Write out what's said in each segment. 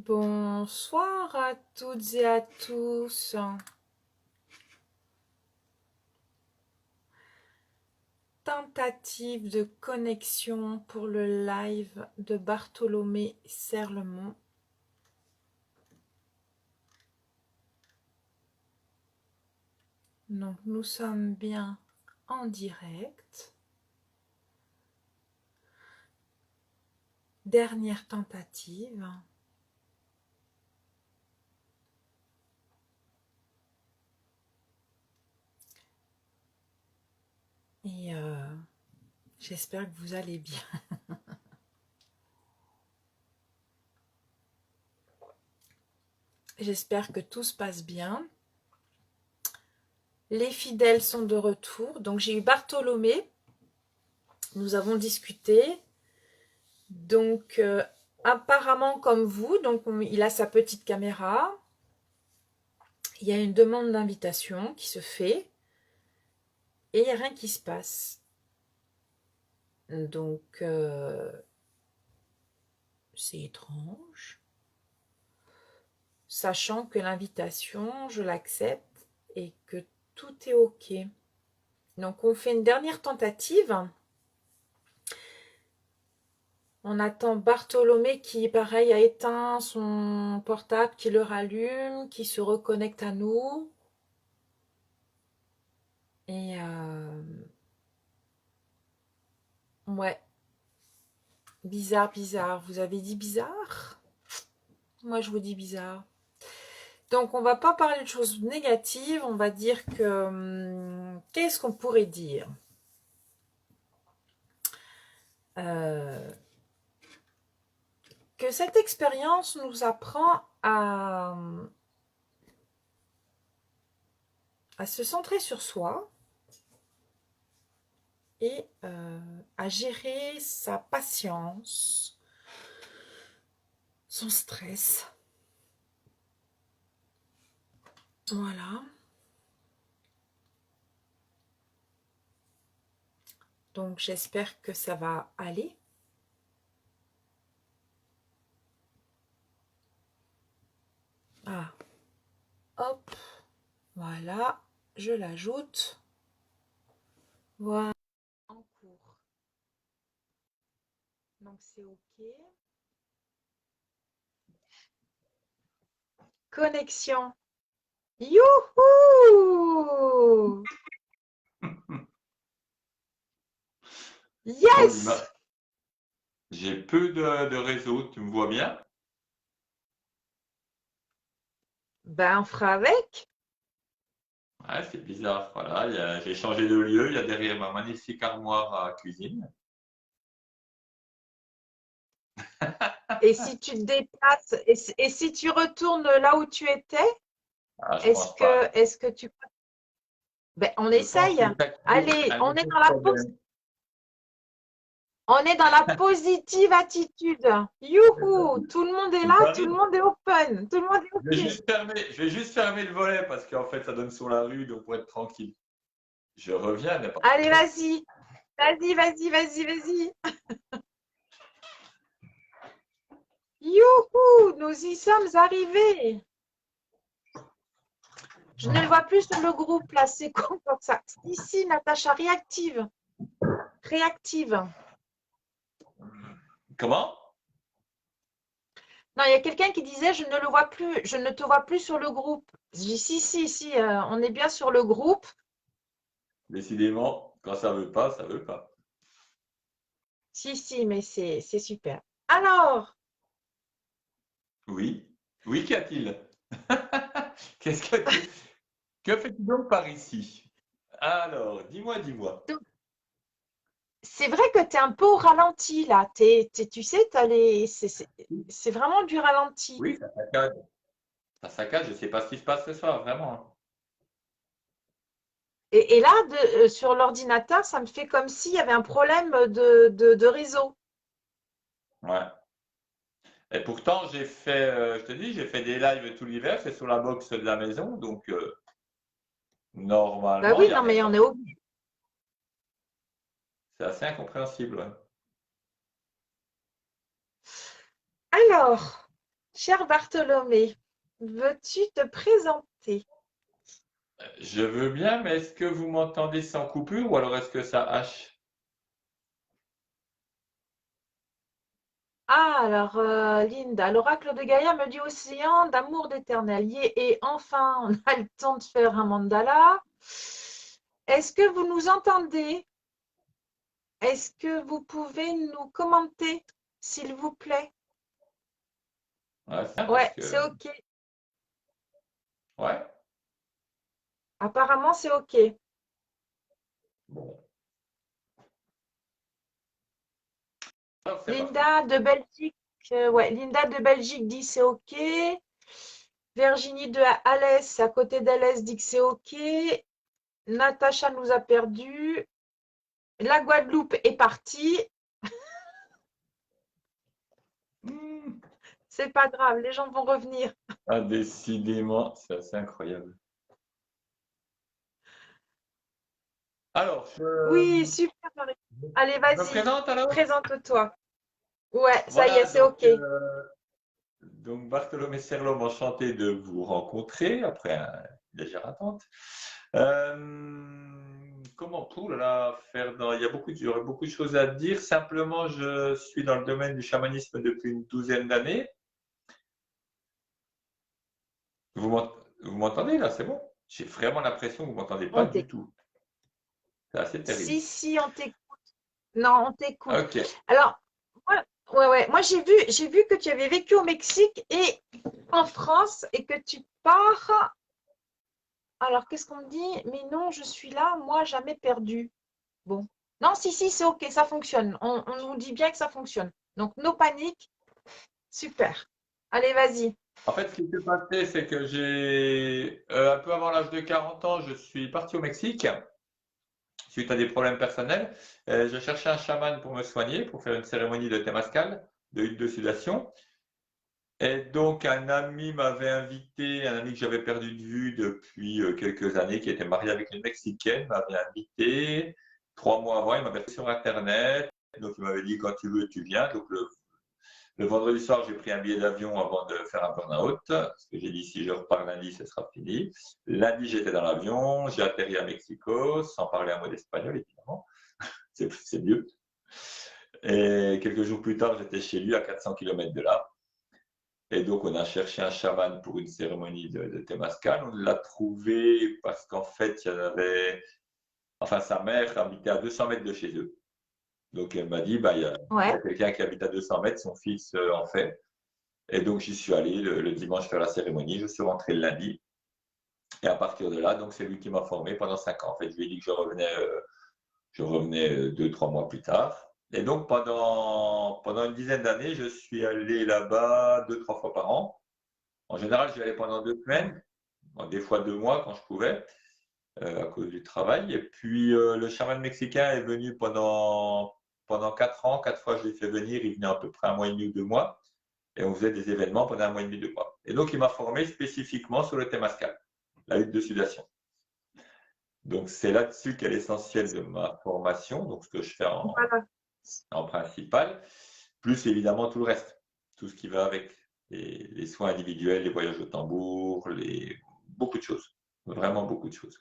Bonsoir à toutes et à tous. Tentative de connexion pour le live de Bartholomé Serlemont. Donc nous sommes bien en direct. Dernière tentative. Et j'espère que vous allez bien. J'espère que tout se passe bien. Les fidèles sont de retour. Donc j'ai eu Bartholomé. Nous avons discuté. Donc apparemment comme vous, donc il a sa petite caméra. Il y a une demande d'invitation qui se fait et il n'y a rien qui se passe. Donc c'est étrange. Sachant que l'invitation, je l'accepte et que tout est OK. Donc on fait une dernière tentative. On attend Bartholomé qui, pareil, a éteint son portable, qui le rallume, qui se reconnecte à nous. Et ouais, bizarre, bizarre. Vous avez dit bizarre? Moi, je vous dis bizarre. Donc, on va pas parler de choses négatives. On va dire que... qu'est-ce qu'on pourrait dire? Que cette expérience nous apprend à se centrer sur soi et à gérer sa patience, son stress. Voilà. Donc, j'espère que ça va aller. Ah, hop, voilà, je l'ajoute. Voilà, en cours. Donc, c'est OK. Connexion. Youhou! Bon, Yes! j'ai peu de réseau, tu me vois bien? Ben, on fera avec. Ouais, c'est bizarre. Voilà, j'ai changé de lieu, il y a derrière ma magnifique armoire à cuisine. Et si tu te déplaces, et si tu retournes là où tu étais, Ah, je pense pas. est-ce que tu... Ben, on Je pense essaye. que ça crée Allez, un nouveau problème. on est dans la positive attitude. Youhou! Tout le monde est là, tout le J'arrive. monde est open, tout le monde est OK. Je vais juste fermer le volet parce qu'en fait, ça donne sur la rue, donc pour être tranquille. Je reviens, mais pas tout de Allez, suite. vas-y. Vas-y, vas-y, vas-y, vas-y. Youhou! Nous y sommes arrivés. Je ne le vois plus sur le groupe là, c'est con comme ça. Ici, Natacha, réactive. Réactive. Comment? Non, il y a quelqu'un qui disait je ne le vois plus, je ne te vois plus sur le groupe. Je dis si, si, si, on est bien sur le groupe. Décidément, quand ça veut pas, ça veut pas. Si, si, mais c'est super. Alors, Oui. Oui, qu'y a-t-il? Qu'est-ce que fais-tu donc par ici? Alors, dis-moi, dis-moi. c'est vrai que tu es un peu au ralenti là. Tu sais, c'est vraiment du ralenti. Oui, ça saccade. Ça saccade, je ne sais pas ce qui se passe ce soir, vraiment. Et là, sur l'ordinateur, ça me fait comme s'il y avait un problème de réseau. Ouais. Et pourtant, j'ai fait, je te dis, j'ai fait des lives tout l'hiver, c'est sur la box de la maison, donc Bah normalement, il oui, n'y a non, rien mais de on est particulier. C'est assez incompréhensible. Ouais. Alors, Cher Bartholomé, veux-tu te présenter? Je veux bien, mais est-ce que vous m'entendez sans coupure ou alors est-ce que ça hache? Ah, alors, Linda, l'oracle de Gaïa me dit océan d'amour d'éternel. Et enfin, on a le temps de faire un mandala. Est-ce que vous nous entendez? Est-ce que vous pouvez nous commenter, s'il vous plaît? Ouais, c'est bien parce Ouais, que. c'est OK. Ouais, Apparemment, c'est OK. bon. Alors c'est parti. Linda de Belgique, ouais, Linda de Belgique dit c'est OK. Virginie de Alès, à côté d'Alès, dit que c'est OK. Natacha nous a perdu. La Guadeloupe est partie. Hmm. C'est pas grave, les gens vont revenir. Ah, décidément, c'est assez incroyable. Alors, Oui, super, Marie. Allez, je me vas-y, présente alors? présente-toi. Ouais, ça y est, Voilà, c'est OK. donc Bartholomé Serlom, enchanté de vous rencontrer après une légère attente. Comment pour là, faire dans... il y aurait beaucoup de choses à dire. Simplement, je suis dans le domaine du chamanisme depuis une douzaine d'années. Vous m'entendez là, c'est bon? J'ai vraiment l'impression que vous m'entendez pas On du t'écoute. tout. C'est assez terrible. Si, on t'écoute. Non, on t'écoute. Ok. Alors, moi j'ai vu que tu avais vécu au Mexique et en France et que tu pars. Alors, qu'est-ce qu'on me dit? Mais non, je suis là, moi, jamais perdu. Bon. Non, si, c'est OK, ça fonctionne. On nous dit bien que ça fonctionne. Donc, no panique. Super. Allez, vas-y. En fait, ce qui s'est passé, c'est que j'ai, un peu avant l'âge de 40 ans, je suis parti au Mexique suite à des problèmes personnels. Je cherchais un chaman pour me soigner, pour faire une cérémonie de Temazcal, de huile de sudation. Et donc, un ami m'avait invité, un ami que j'avais perdu de vue depuis quelques années, qui était marié avec une Mexicaine, m'avait invité. 3 mois avant, il m'avait fait sur Internet. Donc, il m'avait dit, quand tu veux, tu viens. Donc, le vendredi soir, j'ai pris un billet d'avion avant de faire un burn-out, parce que j'ai dit si je repars lundi, ce sera fini. Lundi, j'étais dans l'avion, j'ai atterri à Mexico, sans parler un mot d'espagnol, évidemment. C'est mieux. Et quelques jours plus tard, j'étais chez lui à 400 km de là. Et donc, on a cherché un chaman pour une cérémonie de Temazcal. On l'a trouvé parce qu'en fait, il y en avait. Enfin, sa mère habitait à 200 mètres de chez eux. Donc, elle m'a dit bah, il y a Ouais. quelqu'un qui habite à 200 mètres, son fils en fait. Et donc, j'y suis allé le dimanche faire la cérémonie. Je suis rentré le lundi. Et à partir de là, donc, c'est lui qui m'a formé pendant 5 ans. En fait, je lui ai dit que je revenais 2, 3 mois plus tard. Et donc, pendant une dizaine d'années, je suis allé là-bas 2, 3 fois par an. En général, j'y allais pendant 2 semaines, bon, des fois 2 mois quand je pouvais, à cause du travail. Et puis, le chaman mexicain est venu pendant 4 ans. 4 fois, je l'ai fait venir. Il venait à peu près un mois et demi ou 2 mois. Et on faisait des événements pendant un mois et demi, 2 mois. Et donc, il m'a formé spécifiquement sur le Temazcal, la huile de sudation. Donc, c'est là-dessus qu'est l'essentiel de ma formation, donc ce que je fais Voilà. en principal, plus évidemment tout le reste, tout ce qui va avec les soins individuels, les voyages au tambour, beaucoup de choses, vraiment beaucoup de choses.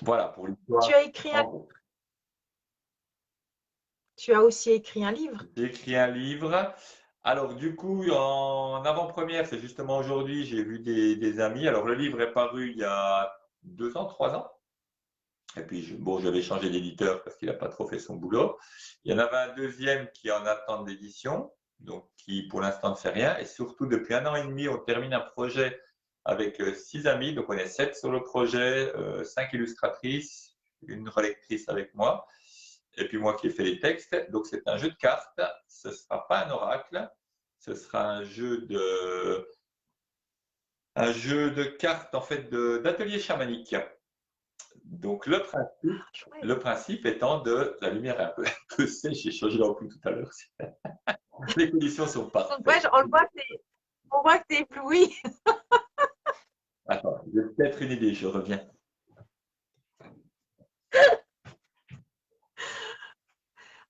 Voilà pour Tu l'histoire as écrit en un, gros. tu as aussi écrit un livre. J'ai écrit un livre. Alors, du coup, en avant-première, c'est justement aujourd'hui, j'ai vu des amis. Alors, le livre est paru il y a 2 ans, 3 ans. Et puis, bon, j'avais changé d'éditeur parce qu'il n'a pas trop fait son boulot. Il y en avait un deuxième qui est en attente d'édition, donc qui pour l'instant ne fait rien. Et surtout, depuis 1 an et demi, on termine un projet avec 6 amis. Donc, on est 7 sur le projet, 5 illustratrices, une relectrice avec moi, et puis moi qui ai fait les textes. Donc, c'est un jeu de cartes. Ce ne sera pas un oracle. Ce sera un jeu de cartes en fait d'atelier chamanique. Donc Ah, chouette. le principe étant la lumière est un peu, un peu sèche, j'ai changé l'ampoule tout à l'heure. Les conditions sont Ouais, parfaites. on voit que t'es ébloui. Attends, j'ai peut-être une idée, je reviens.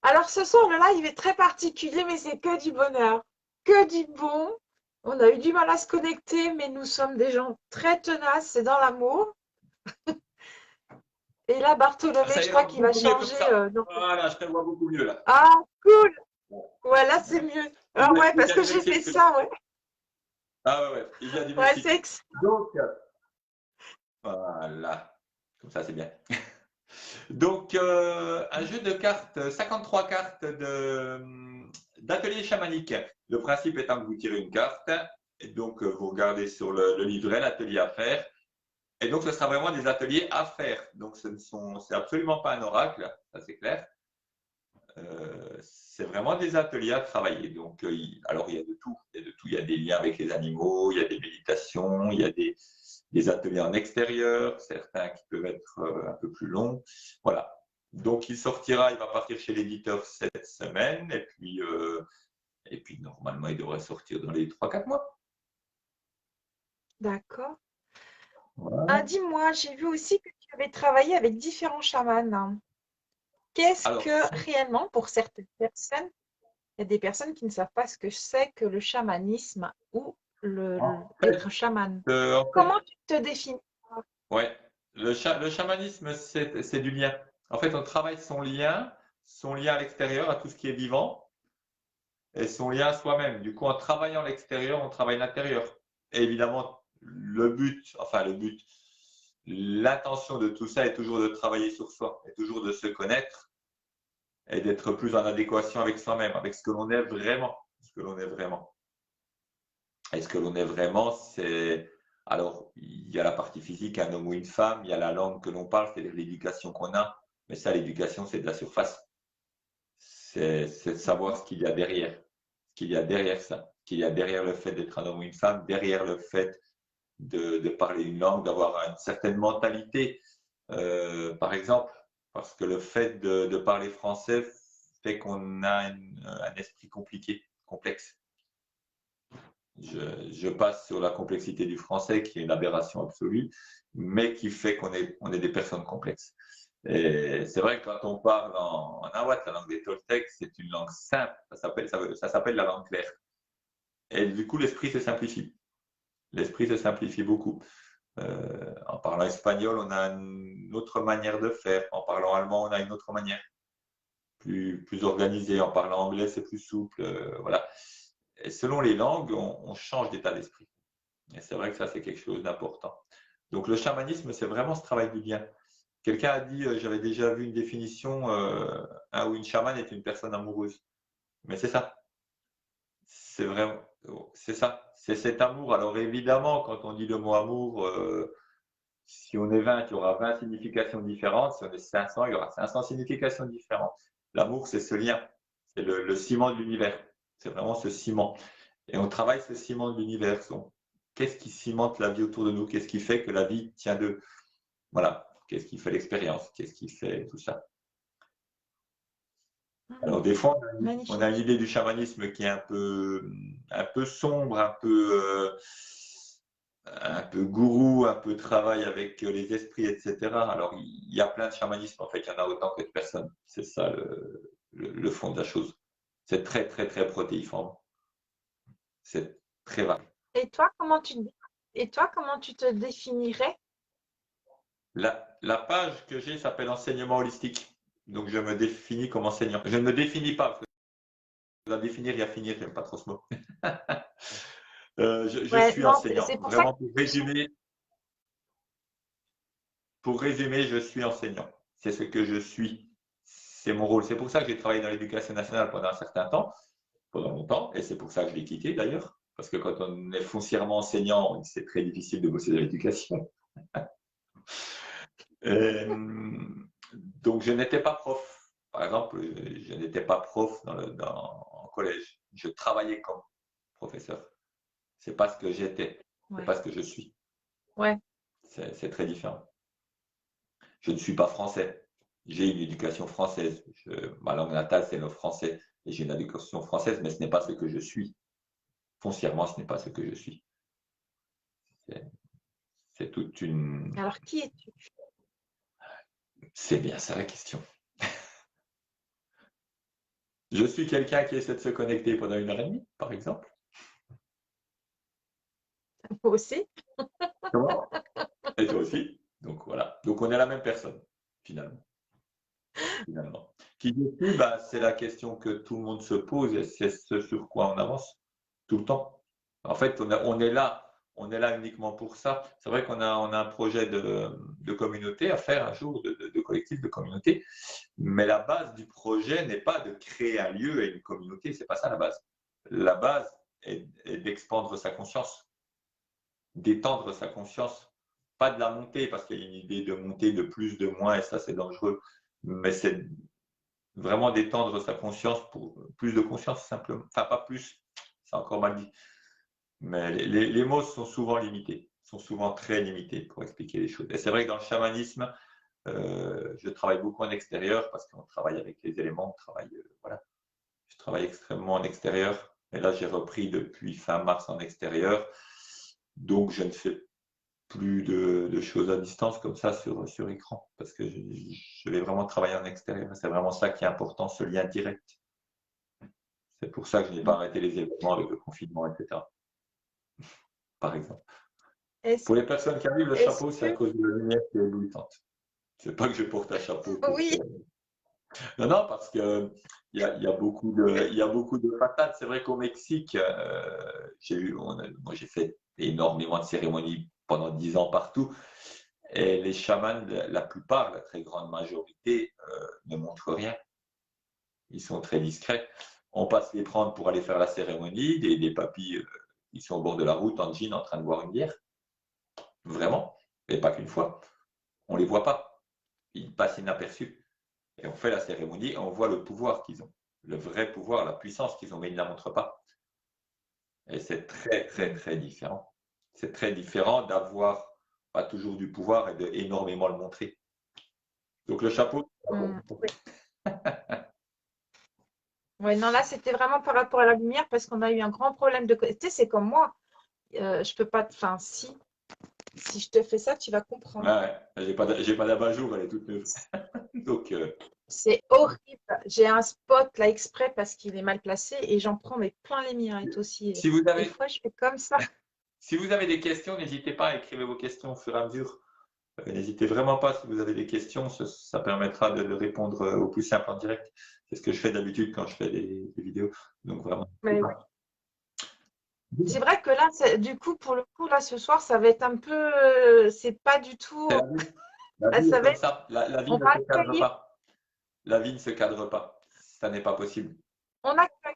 Alors, Alors ce soir, le live est très particulier, mais c'est que du bonheur, que du bon. On a eu du mal à se connecter, mais nous sommes des gens très tenaces, c'est dans l'amour. Et là, Bartholomé, Ça je crois ira qu'il va beaucoup mieux comme changer. ça. Donc... Voilà, je te vois beaucoup mieux là. Ah, cool! Bon. Ouais, là, c'est mieux. Il Alors vient, ouais, il parce vient que du j'ai fait Mexique. ça, ouais. Ah ouais, ouais, il vient du Ouais, Mexique. c'est Donc, voilà, comme ça c'est bien. Donc, un jeu de cartes, 53 cartes d'atelier chamanique. Le principe étant que vous tirez une carte, et donc vous regardez sur le livret l'atelier à faire, et donc ce sera vraiment des ateliers à faire. Donc, c'est absolument pas un oracle, ça c'est clair. C'est vraiment des ateliers à travailler. Donc, alors il y a de tout. Il y a de tout. Il y a des liens avec les animaux, il y a des méditations, il y a des ateliers en extérieur, certains qui peuvent être un peu plus longs. Voilà. Donc, il sortira, il va partir chez l'éditeur cette semaine, et puis normalement, il devrait sortir dans les 3-4 mois. d'accord. Ah, Voilà. dis-moi, j'ai vu aussi que tu avais travaillé avec différents chamans. Qu'est-ce Alors, que réellement, pour certaines personnes, il y a des personnes qui ne savent pas ce que c'est que le chamanisme ou en fait, être chaman. en fait, Comment tu te définis? ouais, le chamanisme, c'est du lien. En fait, on travaille son lien à l'extérieur, à tout ce qui est vivant, et son lien à soi-même. Du coup, en travaillant l'extérieur, on travaille l'intérieur. Et évidemment, l'intention de tout ça est toujours de travailler sur soi, est toujours de se connaître et d'être plus en adéquation avec soi-même, avec ce que l'on est vraiment. Ce que l'on est vraiment. Et ce que l'on est vraiment, c'est. Alors, il y a la partie physique, un homme ou une femme, il y a la langue que l'on parle, c'est-à-dire l'éducation qu'on a. Mais ça, l'éducation, c'est de la surface. C'est de savoir ce qu'il y a derrière. Ce qu'il y a derrière ça. Ce qu'il y a derrière le fait d'être un homme ou une femme, derrière le fait de parler une langue, d'avoir une certaine mentalité. Par exemple, parce que le fait de parler français fait qu'on a un esprit compliqué, complexe. Je passe sur la complexité du français, qui est une aberration absolue, mais qui fait on est des personnes complexes. Et c'est vrai que quand on parle en nahuatl, la langue des Toltecs, c'est une langue simple, ça s'appelle la langue claire. Et du coup, l'esprit se simplifie. L'esprit se simplifie beaucoup. En parlant espagnol, on a une autre manière de faire. En parlant allemand, on a une autre manière, plus organisée. En parlant anglais, c'est plus souple. Voilà. Et selon les langues, on change d'état d'esprit. Et c'est vrai que ça, c'est quelque chose d'important. Donc, le chamanisme, c'est vraiment ce travail du lien. Quelqu'un a dit, j'avais déjà vu une définition, un ou une chamane est une personne amoureuse. Mais c'est ça. C'est vraiment, c'est ça. C'est cet amour. Alors, évidemment, quand on dit le mot amour, si on est 20, il y aura 20 significations différentes. Si on est 500, il y aura 500 significations différentes. L'amour, c'est ce lien. C'est le ciment de l'univers. C'est vraiment ce ciment. Et on travaille ce ciment de l'univers. Qu'est-ce qui cimente la vie autour de nous? Qu'est-ce qui fait que la vie tient de. Voilà. Qu'est-ce qui fait l'expérience? Qu'est-ce qui fait tout ça? Alors, des fois, on a une Magnifique. idée du chamanisme qui est un peu sombre, un peu gourou, un peu travail avec les esprits, etc. Alors, il y a plein de chamanisme, en fait, il y en a autant que de personnes. C'est ça le fond de la chose. C'est très, très, très protéiforme. C'est très vague. Et toi, comment tu te définirais? La page que j'ai s'appelle enseignement holistique. Donc, je me définis comme enseignant. Je ne me définis pas, parce que la définir et à finir, j'aime pas trop ce mot. Je Ouais, suis non, enseignant. c'est pour ça que Vraiment, pour résumer, je suis enseignant. C'est ce que je suis. C'est mon rôle. C'est pour ça que j'ai travaillé dans l'éducation nationale pendant un certain temps, pendant longtemps, et c'est pour ça que je l'ai quitté d'ailleurs. Parce que quand on est foncièrement enseignant, c'est très difficile de bosser dans l'éducation. Donc, je n'étais pas prof. Par exemple, je n'étais pas prof en collège. Je travaillais comme professeur. C'est pas ce que j'étais. C'est ouais, pas ce que je suis. ouais. C'est très différent. Je ne suis pas français. J'ai une éducation française. Ma langue natale, c'est le français. Et j'ai une éducation française, mais ce n'est pas ce que je suis. Foncièrement, ce n'est pas ce que je suis. C'est toute une. Alors, qui es-tu? C'est bien ça la question. Je suis quelqu'un qui essaie de se connecter pendant 1 heure et demie, par exemple. Moi aussi. Comment? Et toi aussi. Donc voilà. Donc on est la même personne, finalement. Finalement. Qui je suis, bah, c'est la question que tout le monde se pose et c'est ce sur quoi on avance tout le temps. En fait, on est là uniquement pour ça. C'est vrai qu'on a un projet de communauté à faire un jour, de collectif de communauté, mais la base du projet n'est pas de créer un lieu et une communauté, c'est pas ça la base. La base est d'expandre sa conscience, d'étendre sa conscience, pas de la monter, parce qu'il y a une idée de monter de plus, de moins, et ça c'est dangereux, mais c'est vraiment d'étendre sa conscience pour plus de conscience simplement. Enfin, pas plus, c'est encore mal dit. Mais les mots sont souvent limités, sont souvent très limités pour expliquer les choses. Et c'est vrai que dans le chamanisme, je travaille beaucoup en extérieur parce qu'on travaille avec les éléments, voilà. Je travaille extrêmement en extérieur. Et là, j'ai repris depuis fin mars en extérieur. Donc, je ne fais plus de choses à distance comme ça sur écran parce que je vais vraiment travailler en extérieur. C'est vraiment ça qui est important, ce lien direct. C'est pour ça que je n'ai pas arrêté les événements avec le confinement, etc. Par exemple. Est-ce, Pour les personnes qui arrivent, le est-ce chapeau, c'est à que... cause de la lumière qui est éblouissante. C'est pas que je porte un chapeau pour Oui, faire. Non, non, parce que il y a beaucoup de patates. C'est vrai qu'au Mexique, moi j'ai fait énormément de cérémonies pendant 10 ans partout. Et les chamans, la plupart, la très grande majorité, ne montrent rien. Ils sont très discrets. On passe les prendre pour aller faire la cérémonie, des papis qui sont au bord de la route en jean en train de boire une bière. Vraiment. Et pas qu'une fois. On ne les voit pas. Ils passent inaperçus. Et on fait la cérémonie et on voit le pouvoir qu'ils ont. Le vrai pouvoir, la puissance qu'ils ont, mais ils ne la montrent pas. Et c'est très, très, très différent. C'est très différent d'avoir pas toujours du pouvoir et de énormément le montrer. Donc le chapeau, c'est pas mm, bon. oui. Ouais, non, là, c'était vraiment par rapport à la lumière parce qu'on a eu un grand problème de... Tu sais, c'est comme moi. Je peux pas... Enfin, si je te fais ça, tu vas Ouais, comprendre. ouais. J'ai pas d'abat-jour, elle est toute neuve. Donc, C'est horrible. J'ai un spot là exprès parce qu'il est mal placé et j'en prends mais plein les mirettes aussi. si vous Des avez, fois, je fais comme ça. si vous avez des questions, n'hésitez pas à écrire vos questions au fur et à mesure. N'hésitez vraiment pas si vous avez des questions, ça permettra de répondre au plus simple en direct. C'est ce que je fais d'habitude quand je fais des vidéos. Donc vraiment. Mais oui. C'est vrai que là, du coup, pour le coup, là, ce soir, ça va être un peu. C'est pas du tout. C'est la vie. La Ah, vie est ça va comme être. ça. La vie On ne va se cadre accueillir. pas. La vie ne se cadre pas. Ça n'est pas possible. On accueille.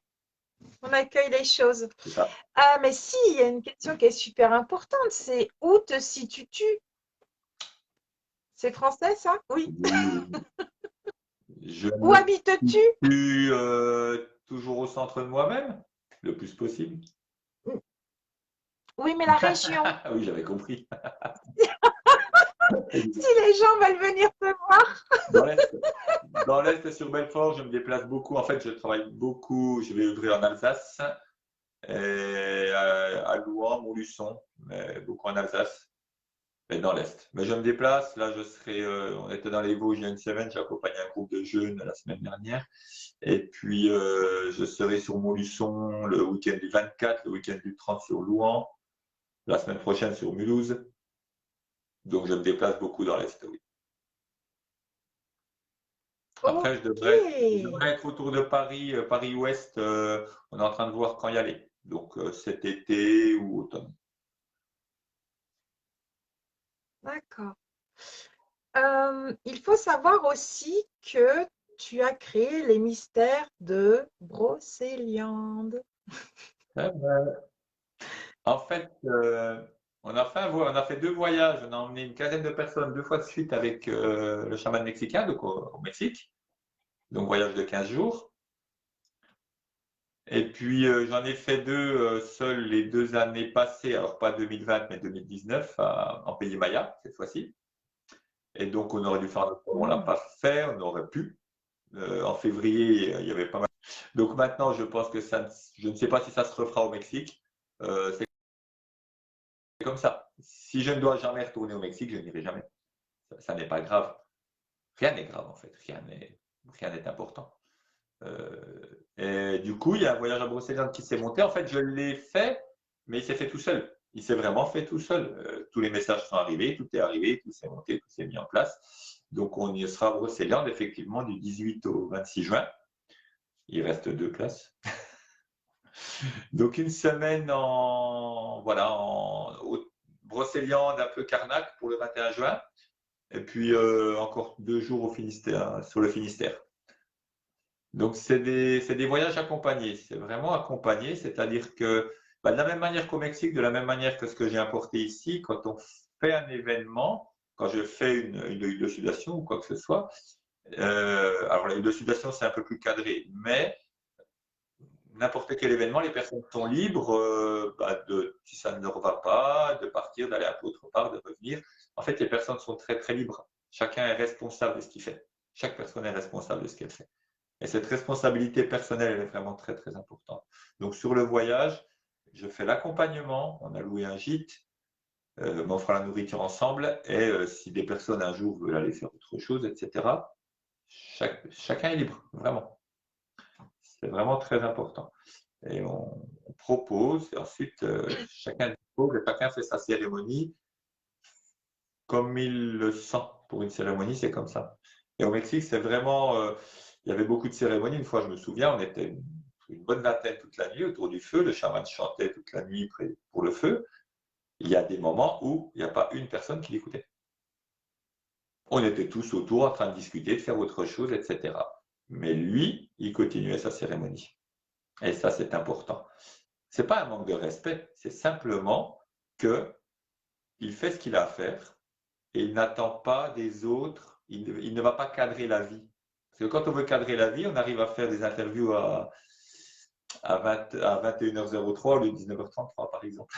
On accueille les choses. C'est ça. Ah, mais si, il y a une question qui est super importante. C'est où te situes-tu? C'est français, ça? Oui. Oui, oui. Je Où me habites-tu? situe toujours au centre de moi-même, le plus possible. Oui, mais la région. Oui, j'avais compris. Si les gens veulent venir te voir. Dans l'Est, dans l'Est sur Belfort, je me déplace beaucoup. En fait, je travaille beaucoup. Je vais ouvrir en Alsace, et à Louhans, Montluçon, mais beaucoup en Alsace, et dans l'Est. Mais je me déplace. Là, on était dans les Vosges il y a une semaine. J'ai accompagné un groupe de jeunes la semaine dernière. Et puis, je serai sur Montluçon le week-end du 24, le week-end du 30 sur Louhans, la semaine prochaine sur Mulhouse. Donc, je me déplace beaucoup dans l'Est, oui. Après, Ok. je devrais être autour de Paris, Paris-Ouest. On est en train de voir quand y aller. Donc, cet été ou automne. D'accord. Il faut savoir aussi que tu as créé les mystères de Brocéliande. En fait, on a fait 2 voyages. On a emmené une quinzaine de personnes 2 fois de suite avec le chaman mexicain, donc au Mexique. Donc, voyage de 15 jours. Et puis, j'en ai fait 2 seuls les 2 années passées, alors pas 2020, mais 2019, en Pays Maya, cette fois-ci. Et donc, on aurait dû faire notre on ne l'a Mmh. pas fait, on aurait pu. En février, il y avait pas mal. Donc maintenant, je pense que je ne sais pas si ça se refera au Mexique. C'est comme ça. Si je ne dois jamais retourner au Mexique, je n'irai jamais. Ça n'est pas grave. Rien n'est grave en fait. Rien n'est important. Et du coup, il y a un voyage à Brocéliande qui s'est monté. En fait, je l'ai fait, mais il s'est fait tout seul. Il s'est vraiment fait tout seul. Tous les messages sont arrivés, tout est arrivé, tout s'est monté, tout s'est mis en place. Donc, on y sera à Brocéliande, effectivement, du 18 au 26 juin. Il reste 2 places. Donc, une semaine voilà, Brocéliande, un peu Carnac pour le 21 juin. Et puis, encore 2 jours au Finistère, sur le Finistère. Donc, c'est des voyages accompagnés. C'est vraiment accompagné, c'est-à-dire que bah, de la même manière qu'au Mexique, de la même manière que ce que j'ai importé ici, quand on fait un événement, quand je fais une huile de sudation ou quoi que ce soit, alors la huile de sudation, c'est un peu plus cadré, mais n'importe quel événement, les personnes sont libres bah, si ça ne leur va pas, de partir, d'aller un peu autre part, de revenir. En fait, les personnes sont très, très libres. Chacun est responsable de ce qu'il fait. Chaque personne est responsable de ce qu'elle fait. Et cette responsabilité personnelle, elle est vraiment très, très importante. Donc, sur le voyage, je fais l'accompagnement. On a loué un gîte, on fera la nourriture ensemble. Et si des personnes un jour veulent aller faire autre chose, etc., chacun est libre, vraiment. C'est vraiment très important. Et on propose, et ensuite, chacun dispose et chacun fait sa cérémonie comme il le sent. Pour une cérémonie, c'est comme ça. Et au Mexique, c'est vraiment, il y avait beaucoup de cérémonies. Une fois, je me souviens, on était une bonne vingtaine toute la nuit autour du feu. Le chaman chantait toute la nuit pour le feu. Il y a des moments où il n'y a pas une personne qui l'écoutait. On était tous autour en train de discuter, de faire autre chose, etc. Mais lui, il continuait sa cérémonie. Et ça, c'est important. C'est pas un manque de respect, c'est simplement que il fait ce qu'il a à faire et il n'attend pas des autres, il ne va pas cadrer la vie. Parce que quand on veut cadrer la vie, on arrive à faire des interviews à 21h03 au lieu de 19h33, par exemple.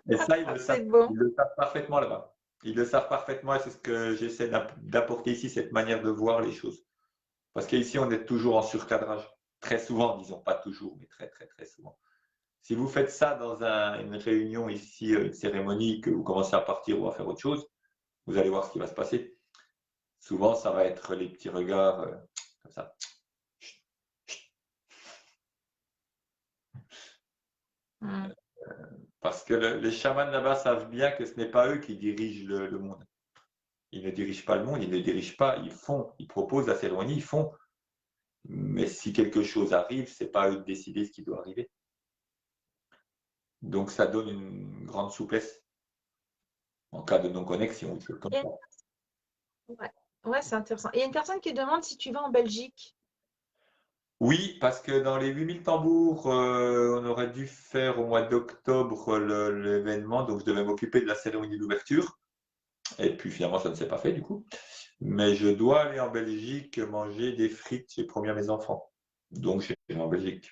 Et ça, C'est bon. ils le savent parfaitement là-bas. Ils le savent parfaitement et c'est ce que j'essaie d'apporter ici, cette manière de voir les choses. Parce qu'ici, on est toujours en surcadrage. Très souvent, disons pas toujours, mais très, très, très souvent. Si vous faites ça dans une réunion ici, une cérémonie, que vous commencez à partir ou à faire autre chose, vous allez voir ce qui va se passer. Souvent, ça va être les petits regards comme ça. Mm. Parce que les chamans là-bas savent bien que ce n'est pas eux qui dirigent le monde. Ils ne dirigent pas le monde, ils ne dirigent pas, ils font, ils proposent la cérémonie, ils font. Mais si quelque chose arrive, ce n'est pas à eux de décider ce qui doit arriver. Donc ça donne une grande souplesse en cas de non-connexion ou des choses comme Et- ça. ouais, ouais, c'est intéressant. Il y a une personne qui demande si tu vas en Belgique. Oui, parce que dans les 8000 tambours, on aurait dû faire au mois d'octobre l'événement, donc je devais m'occuper de la cérémonie d'ouverture. Et puis finalement, ça ne s'est pas fait du coup. Mais je dois aller en Belgique manger des frites, j'ai promis à mes enfants. Donc je vais en Belgique.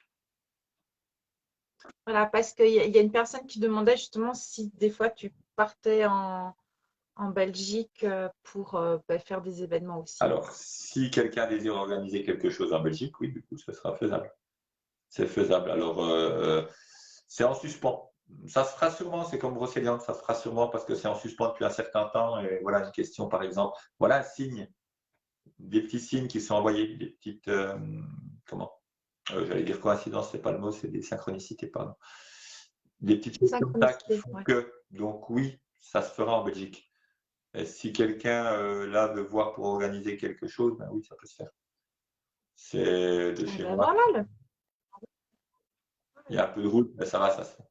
Voilà, parce qu'il y a une personne qui demandait justement si des fois tu partais en Belgique pour bah, faire des événements aussi. Alors, si quelqu'un désire organiser quelque chose en Belgique, oui, du coup, ce sera faisable. C'est faisable. Alors, c'est en suspens. Ça se fera sûrement, c'est comme Brocéliande, ça se fera sûrement parce que c'est en suspens depuis un certain temps. Et voilà une question, par exemple. Voilà un signe, des petits signes qui sont envoyés, des petites, comment? J'allais dire coïncidence, c'est pas le mot, c'est des synchronicités, pardon. Des petites choses comme ça qui Synchronicité, font ouais. que. Donc oui, ça se fera en Belgique. Et si quelqu'un là veut voir pour organiser quelque chose, ben oui, ça peut se faire. C'est de Et chez ben moi. voilà, Il y a un peu de route, mais ça va, ça se fait.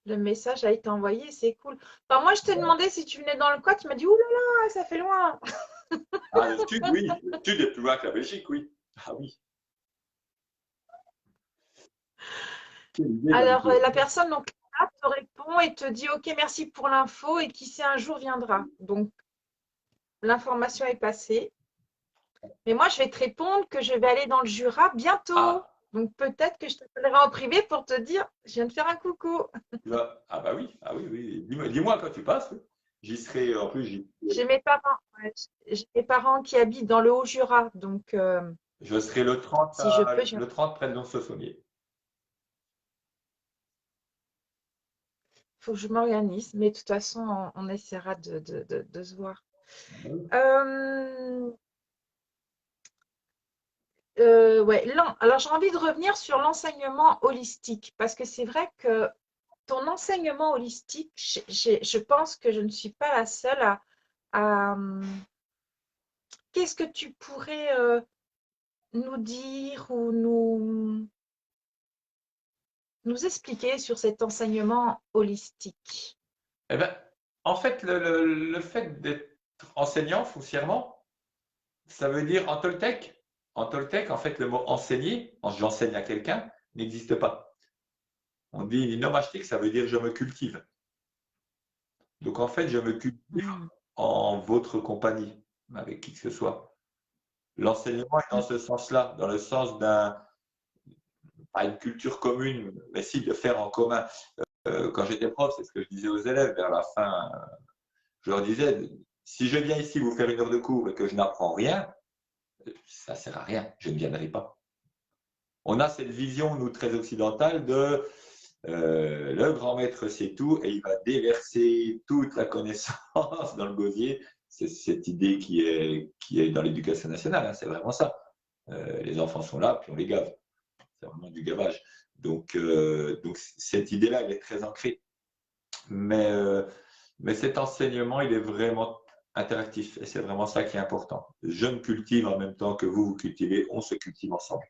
le message a été envoyé, c'est cool. Enfin, moi, je te demandais si tu venais dans le coin, tu m'as dit, ouh là là, ça fait loin. Ah, le sud, oui. Le sud est plus loin que la Belgique, oui. Ah oui. Quelle idée de Alors, l'habitude. la personne donc, là, te répond et te dit, ok, merci pour l'info et qui sait un jour viendra. Donc, l'information est passée. Mais moi, je vais te répondre que je vais aller dans le Jura bientôt. Ah, Donc, peut-être que je t'appellerai en privé pour te dire, je viens de faire un coucou. ah bah oui, ah oui, oui. Dis-moi quand tu passes. Oui. J'y serai, en plus, J'ai mes parents, ouais, j'ai mes parents qui habitent dans le Haut-Jura. Donc, je serai le 30, si je peux, le 30 près de Lons-le-Saunier. faut que je m'organise. Mais de toute façon, on essaiera de se voir. Euh, ouais, alors j'ai envie de revenir sur l'enseignement holistique parce que c'est vrai que ton enseignement holistique, je pense que je ne suis pas la seule qu'est-ce que tu pourrais nous dire ou nous expliquer sur cet enseignement holistique? Eh ben, en fait, le fait d'être enseignant foncièrement, ça veut dire en toltèque. En toltèque, en fait, le mot enseigner, quand j'enseigne à quelqu'un, n'existe pas. On dit nomastic, ça veut dire je me cultive. Donc en fait, je me cultive Mm. en votre compagnie, avec qui que ce soit. L'enseignement est dans Mm. ce sens-là, dans le sens pas une culture commune, mais si de faire en commun. Quand j'étais prof, c'est ce que je disais aux élèves vers la fin. Je leur disais, si je viens ici vous faire une heure de cours et que je n'apprends rien, ça ne sert à rien, je ne viendrai pas. On a cette vision, nous, très occidentale, de le grand maître sait tout et il va déverser toute la connaissance dans le gosier. C'est cette idée qui est dans l'éducation nationale, hein, c'est vraiment ça. Les enfants sont là, puis on les gave. C'est vraiment du gavage. Donc cette idée-là, elle est très ancrée. Mais, euh, mais cet enseignement, il est vraiment interactif et c'est vraiment ça qui est important. Je me cultive en même temps que vous cultivez, on se cultive ensemble.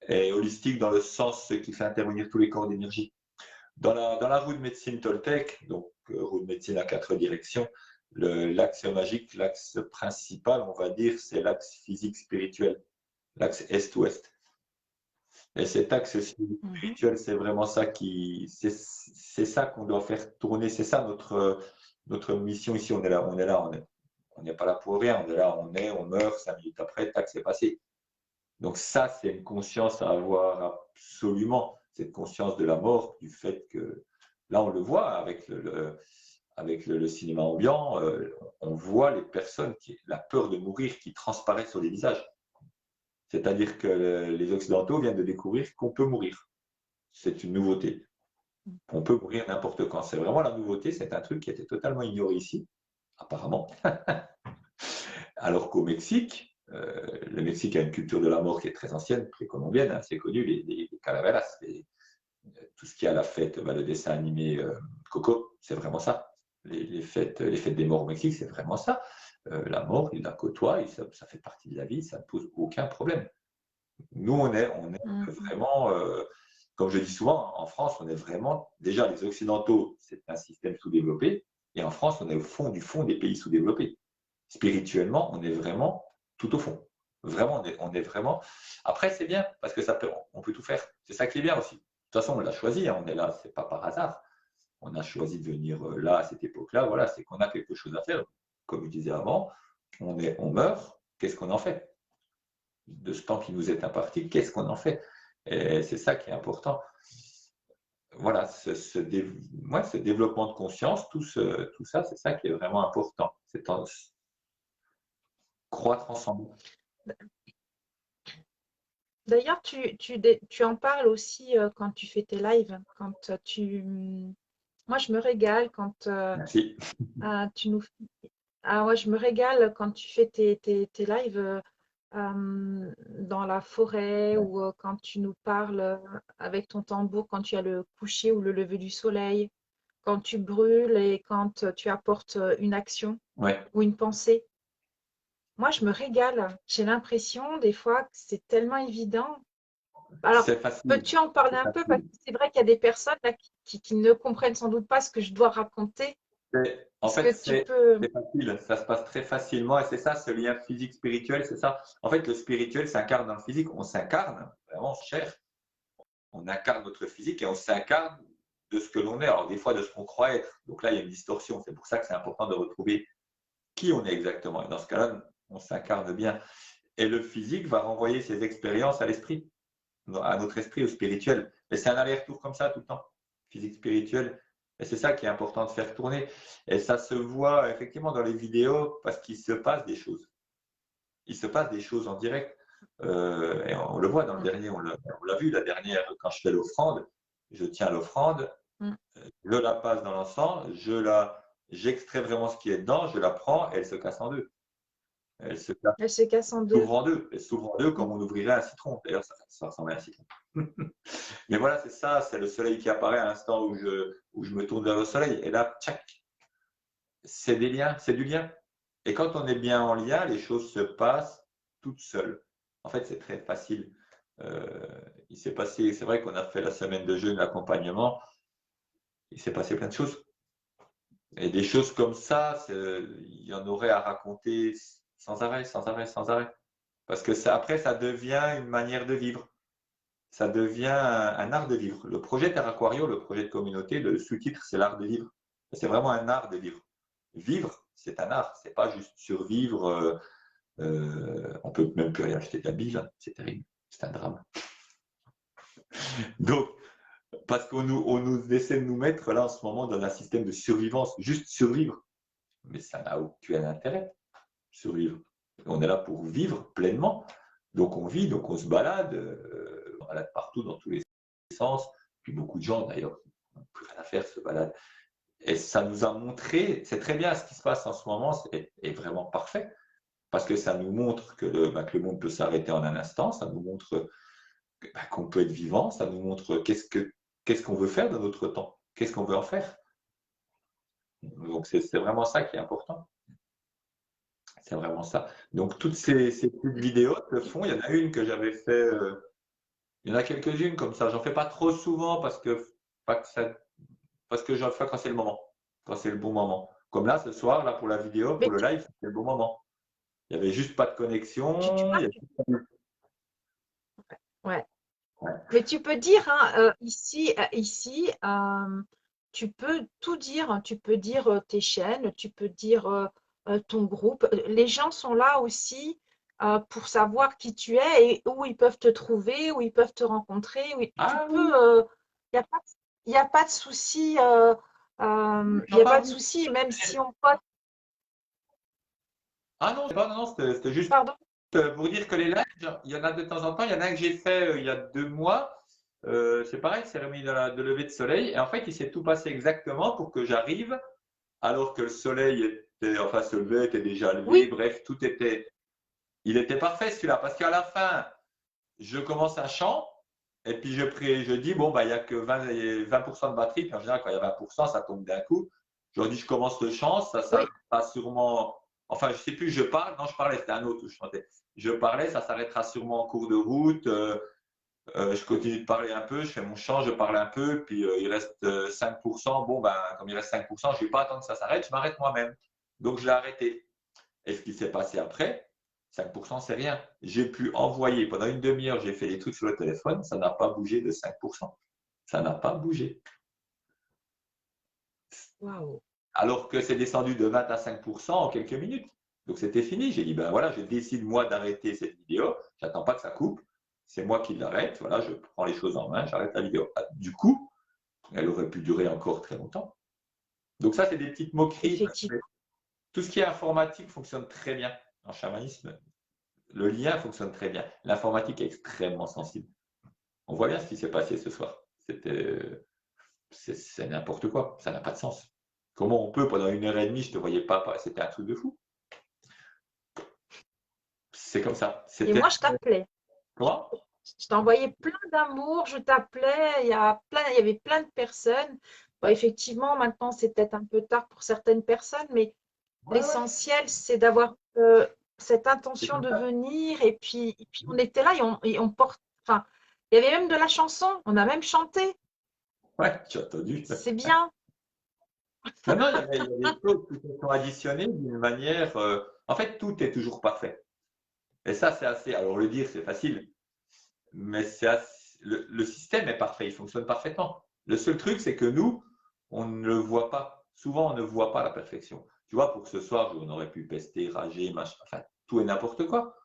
Et holistique dans le sens qui fait intervenir tous les corps d'énergie. Dans la roue de médecine Toltec, donc roue de médecine à 4 directions, l'axe magique, l'axe principal, on va dire, c'est l'axe physique spirituel, l'axe est-ouest. Et cet axe Mhm. spirituel, c'est vraiment ça c'est ça qu'on doit faire tourner, c'est ça notre mission ici. On n'est pas là pour rien, on est là, on meurt, 5 minutes après, tac, c'est passé. Donc ça, c'est une conscience à avoir absolument, cette conscience de la mort, du fait que, là, on le voit avec avec le cinéma ambiant, on voit les personnes, la peur de mourir qui transparaît sur les visages. C'est-à-dire que les Occidentaux viennent de découvrir qu'on peut mourir. C'est une nouveauté. On peut mourir n'importe quand. C'est vraiment la nouveauté. C'est un truc qui était totalement ignoré ici, apparemment. Alors qu'au Mexique, le Mexique a une culture de la mort qui est très ancienne, précolombienne, hein, c'est connu, les calaveras, tout ce qui est à la fête, le dessin animé Coco, c'est vraiment ça. Les fêtes des morts au Mexique, c'est vraiment ça. La mort, il la côtoie, ça fait partie de la vie, ça ne pose aucun problème. Nous, on est Mhm. vraiment, comme je dis souvent, en France, on est vraiment, déjà les Occidentaux, c'est un système sous-développé, et en France, on est au fond du fond des pays sous-développés. Spirituellement, on est vraiment tout au fond. Vraiment, on est vraiment. Après, c'est bien, parce que on peut tout faire. C'est ça qui est bien aussi. De toute façon, on l'a choisi, hein, on est là, c'est pas par hasard. On a choisi de venir là, à cette époque-là, voilà, c'est qu'on a quelque chose à faire. Comme je disais avant, on meurt, qu'est-ce qu'on en fait? De ce temps qui nous est imparti, qu'est-ce qu'on en fait? Et c'est ça qui est important. Voilà, ce développement de conscience, tout ça, c'est ça qui est vraiment important. C'est croître ensemble. D'ailleurs, tu en parles aussi quand tu fais tes lives, moi, je me régale quand Merci. tu nous. Ah ouais, je me régale quand tu fais tes lives dans la forêt ou quand tu nous parles avec ton tambour, quand tu as le coucher ou le lever du soleil, quand tu brûles et quand tu apportes une action Ouais, ou une pensée. Moi, je me régale. J'ai l'impression des fois que c'est tellement évident. Alors, c'est facile. peux-tu en parler C'est un peu? Parce facile. que c'est vrai qu'il y a des personnes là, qui ne comprennent sans doute pas ce que je dois raconter. En Est-ce fait, que tu peux. c'est facile. Ça se passe très facilement et c'est ça, ce lien physique-spirituel, c'est ça. En fait, le spirituel s'incarne dans le physique. On s'incarne, vraiment, cher. On incarne notre physique et on s'incarne de ce que l'on est. Alors, des fois, de ce qu'on croit être. Donc là, il y a une distorsion. C'est pour ça que c'est important de retrouver qui on est exactement. Et dans ce cas-là, on s'incarne bien. Et le physique va renvoyer ses expériences à l'esprit, à notre esprit, au spirituel. Et c'est un aller-retour comme ça tout le temps, physique, spirituel. Et c'est ça qui est important de faire tourner. Et ça se voit effectivement dans les vidéos parce qu'il se passe des choses. Il se passe des choses en direct. Et on le voit dans le Mm, dernier, on l'a vu la dernière, quand je fais l'offrande, je tiens l'offrande, mm, je la passe dans l'encens, j'extrais vraiment ce qui est dedans, je la prends et elle se casse en deux. Elle Elle se casse en deux. s'ouvre en deux. Elle s'ouvre en deux comme on ouvrirait un citron. D'ailleurs, ça ressemble à un citron. Mais voilà, c'est ça, c'est le soleil qui apparaît à l'instant où je me tourne vers le soleil. Et là, tchac, c'est des liens, c'est du lien. Et quand on est bien en lien, les choses se passent toutes seules. En fait, c'est très facile. Il s'est passé, c'est vrai qu'on a fait la semaine de jeûne, l'accompagnement, il s'est passé plein de choses. Et des choses comme ça, il y en aurait à raconter sans arrêt, sans arrêt, sans arrêt. Parce que ça, après, ça devient une manière de vivre. Ça devient un art de vivre. Le projet Terre Aquario, le projet de communauté, le sous-titre, c'est l'art de vivre. C'est vraiment un art de vivre. Vivre, c'est un art. C'est pas juste survivre. On peut même plus rien acheter de la bile. C'est terrible. C'est un drame. Donc, parce on nous essaie de nous mettre là en ce moment dans un système de survivance, juste survivre. Mais ça n'a aucun intérêt, survivre. On est là pour vivre pleinement. Donc on vit, donc on se balade, partout dans tous les sens. Puis beaucoup de gens d'ailleurs n'ont plus rien à faire, se baladent. Et ça nous a montré, c'est très bien ce qui se passe en ce moment, est vraiment parfait. Parce que ça nous montre que que le monde peut s'arrêter en un instant, ça nous montre qu'on peut être vivant, ça nous montre qu'est-ce qu'on veut faire de notre temps, qu'est-ce qu'on veut en faire. Donc c'est vraiment ça qui est important. C'est vraiment ça. Donc toutes ces petites vidéos se font. Il y en a une que j'avais fait, il y en a quelques-unes comme ça. J'en fais pas trop souvent parce que j'en fais quand c'est le moment, quand c'est le bon moment. Comme là ce soir, là pour la vidéo, pour Mais le live, c'était le bon moment. Il y avait juste pas de tu connexion. vois, ouais. Mais tu peux dire, hein, ici, tu peux tout dire, hein. Tu peux dire tes chaînes, tu peux dire ton groupe. Les gens sont là aussi pour savoir qui tu es et où ils peuvent te trouver, où ils peuvent te rencontrer. Tu Ah oui, peux, il n'y a pas, y a pas de souci, il non n'y a pas pas de vous. souci, même si on poste, Ah non, non, non, c'était juste pardon. pour dire que les lives, il y en a de temps en temps. Il y en a un que j'ai fait il y a 2 mois. C'est pareil, cérémonie de lever de soleil. Et en fait, il s'est tout passé exactement pour que j'arrive, alors que le soleil était, enfin, se levait, était déjà levé. Oui, Bref, il était parfait celui-là. Parce qu'à la fin, je commence un chant. Et puis je dis, bon, bah, il n'y a que 20% de batterie. Puis en général, quand il y a 20%, ça tombe d'un coup. Je leur dis, je commence le chant, ça oui, s'arrêtera sûrement. Enfin, je ne sais plus, je parle. Non, je parlais, c'était un autre où je chantais. Je parlais, ça s'arrêtera sûrement en cours de route. Je continue de parler un peu, je fais mon chant, je parle un peu, puis il reste 5%. Bon, ben, comme il reste 5%, je ne vais pas attendre que ça s'arrête, je m'arrête moi-même. Donc, je l'ai arrêté. Et ce qui s'est passé après, 5%, c'est rien. J'ai pu envoyer, pendant une demi-heure, j'ai fait des trucs sur le téléphone, ça n'a pas bougé de 5%. Ça n'a pas bougé. waouh. Alors que c'est descendu de 20 à 5% en quelques minutes. Donc c'était fini. J'ai dit, ben voilà, je décide moi d'arrêter cette vidéo. J'attends pas que ça coupe. C'est moi qui l'arrête. Voilà, je prends les choses en main, j'arrête la vidéo. Du coup, elle aurait pu durer encore très longtemps. Donc ça, c'est des petites moqueries. Effectivement. Tout ce qui est informatique fonctionne très bien en chamanisme. Le lien fonctionne très bien. L'informatique est extrêmement sensible. On voit bien ce qui s'est passé ce soir. C'est n'importe quoi. Ça n'a pas de sens. Comment on peut, pendant 1 heure et demie, je ne te voyais pas, c'était un truc de fou. C'est comme ça. Et C'était moi, je t'appelais. quoi? Je t'envoyais plein d'amour, je t'appelais, il y avait plein de personnes. Bon, effectivement, maintenant, c'est peut-être un peu tard pour certaines personnes, mais Ouais, ouais. l'essentiel, c'est d'avoir cette C'est intention comme de ça. venir. Et puis on était là et on porte. Enfin, il y avait même de la chanson, on a même chanté. Ouais, tu as entendu. C'est bien. Non, non, il y a des choses qui se sont additionnées d'une manière. En fait, tout est toujours parfait. Et ça, c'est assez. Alors, le dire, c'est facile, mais le système est parfait, il fonctionne parfaitement. Le seul truc, c'est que nous, on ne le voit pas. Souvent, on ne voit pas la perfection. Tu vois, pour ce soir, on aurait pu pester, rager, machin, enfin, tout et n'importe quoi.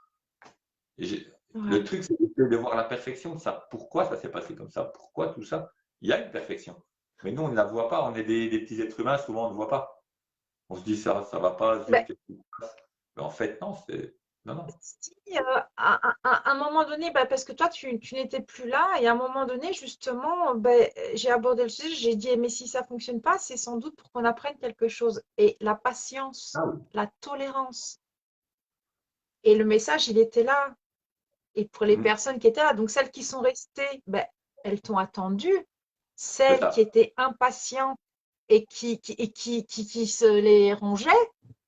Le Ouais. truc, c'est d'essayer de voir la perfection de ça. Pourquoi ça s'est passé comme ça? Pourquoi tout ça? Il y a une perfection. Mais nous, on ne la voit pas. On est des petits êtres humains, souvent, on ne voit pas. On se dit ça va pas, Ben, zut, qu'est-ce qui se passe? Mais en fait, non, c'est. Non, non. si, à un moment donné, ben, parce que toi, tu n'étais plus là, et à un moment donné, justement, ben, j'ai abordé le sujet, j'ai dit, mais si ça fonctionne pas, c'est sans doute pour qu'on apprenne quelque chose. Et la patience, Ah oui. la tolérance. Et le message, il était là. Et pour les Mhm. personnes qui étaient là, donc celles qui sont restées, ben, elles t'ont attendu. C'est Celles qui ça. étaient impatientes et qui se les rongeaient,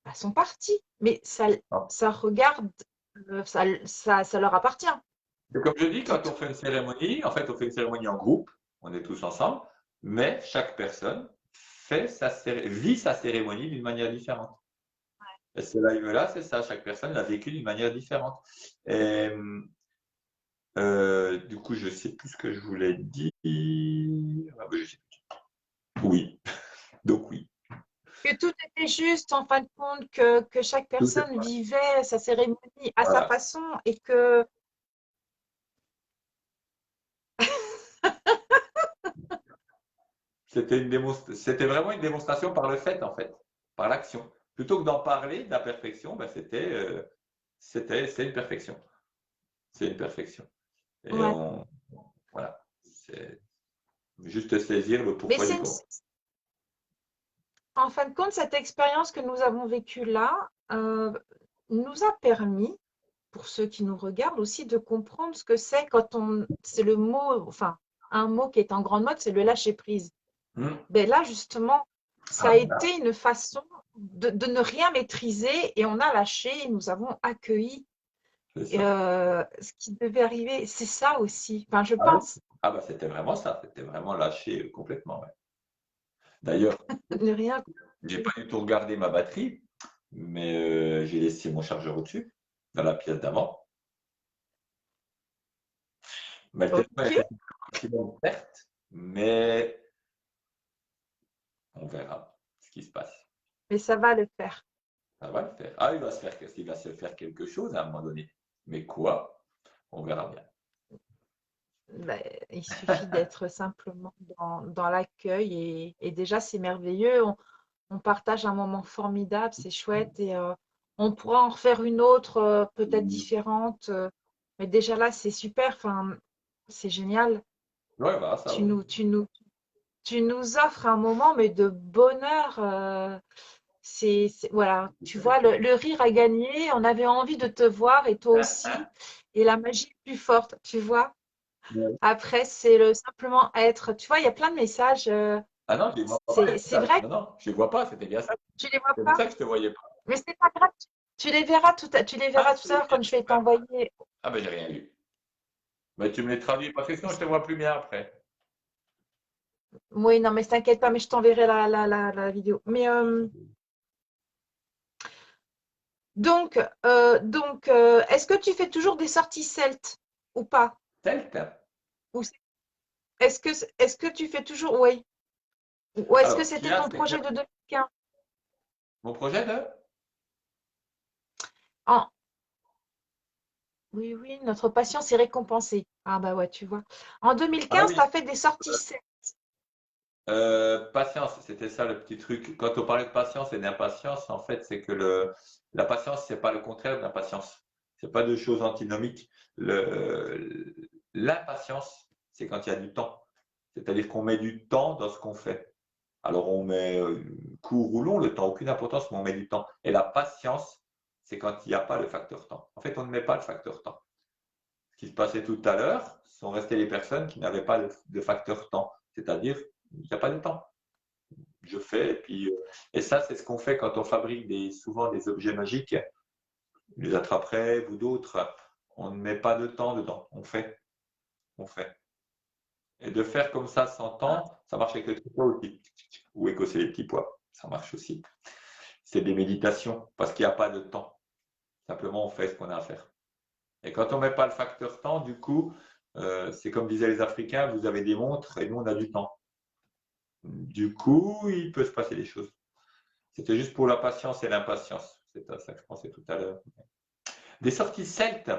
elles sont parties. Mais Non. ça regarde, ça leur appartient. Et comme je dis, C'est quand on tout. fait une cérémonie, en fait, on fait une cérémonie en groupe, on est tous ensemble, mais chaque personne vit sa cérémonie d'une manière différente. Et ce live-là, c'est ça, chaque personne l'a vécu d'une manière différente. Et, du coup, je sais plus ce que je voulais dire. Ah, oui, je sais plus. Oui, donc oui. Que tout était juste en fin de compte, que chaque Tout est- personne vivait sa cérémonie à sa Voilà. façon et que C'était vraiment une démonstration par le fait, en fait, par l'action. Plutôt que d'en parler de la perfection, ben, c'est une perfection. C'est une perfection. Et ouais. voilà, c'est juste saisir le Mais pourquoi c'est du comment. en fin de compte, cette expérience que nous avons vécue là nous a permis, pour ceux qui nous regardent aussi, de comprendre ce que c'est c'est le mot, enfin, un mot qui est en grande mode, c'est le lâcher prise. Hmm. Ben là, justement, ça Ah, a voilà, été une façon de ne rien maîtriser et on a lâché, et nous avons accueilli c'est ça. ce qui devait arriver. C'est ça aussi, enfin, je Ah, oui. pense, Ah bah c'était vraiment ça, c'était vraiment lâché complètement. Ouais. D'ailleurs, ne rien. j'ai pas du tout regardé ma batterie, mais j'ai laissé mon chargeur au-dessus, dans la pièce d'avant. Ma téléphone Ok, était maximum verte, mais on verra ce qui se passe. mais ça va le faire. Ça va le faire. Ah, il va se faire quelque chose à un moment donné. Mais quoi? On verra bien. Ben, il suffit d'être simplement dans l'accueil et déjà c'est merveilleux. On partage un moment formidable, c'est chouette et on pourra en refaire une autre peut-être différente. Mais déjà là c'est super, enfin, c'est génial. Ouais, voilà, ça, Tu oui. nous, tu nous, tu nous offres un moment mais de bonheur. Voilà, tu vois, le rire a gagné. On avait envie de te voir et toi aussi. Et la magie est plus forte, tu vois. Ouais. Après, c'est le simplement être. Tu vois, il y a plein de messages. Ah non, je ne les vois pas, les C'est messages. vrai Non, que non, je ne les vois pas, c'était bien ça. tu les vois C'est pour pas, ça que je ne te voyais pas. mais c'est pas grave. Tu les verras tu les Ah, verras tout tu à les l'heure viens quand de je vais faire. t'envoyer. Ah ben j'ai rien lu. Mais tu me les traduis parce que sinon je ne te vois plus bien après. Oui, non, mais t'inquiète pas, mais je t'enverrai la vidéo. Mais est-ce que tu fais toujours des sorties celtes ou pas? Celte. Ou est-ce que tu fais toujours, oui. Ou est-ce que Alors, ce qu'il y c'était a, ton c'est que projet de 2015? mon projet de. En- Oui, oui, notre patience est récompensée. Ah bah ouais, tu vois. En Ah 2015, tu oui, as fait des sorties celtes. patience, c'était ça le petit truc. Quand on parlait de patience et d'impatience, en fait, c'est que la patience, c'est pas le contraire de l'impatience. C'est pas deux choses antinomiques. L'impatience, c'est quand il y a du temps. C'est-à-dire qu'on met du temps dans ce qu'on fait. Alors on met court ou long, le temps, aucune importance, mais on met du temps. Et la patience, c'est quand il n'y a pas le facteur temps. En fait, on ne met pas le facteur temps. Ce qui se passait tout à l'heure, sont restées les personnes qui n'avaient pas de facteur temps. C'est-à-dire, il n'y a pas de temps. Je fais, et ça, c'est ce qu'on fait quand on fabrique souvent des objets magiques, les attrape-rêves ou d'autres. On ne met pas de temps dedans. On fait. Et de faire comme ça sans temps, ça marche avec le tricot aussi. Ou écosser les petits pois. Ça marche aussi. C'est des méditations parce qu'il n'y a pas de temps. Simplement, on fait ce qu'on a à faire. Et quand on ne met pas le facteur temps, du coup, c'est comme disaient les Africains, vous avez des montres et nous, on a du temps. Du coup, il peut se passer des choses. C'était juste pour la patience et l'impatience. C'est à ça que je pensais tout à l'heure. Des sorties celtes,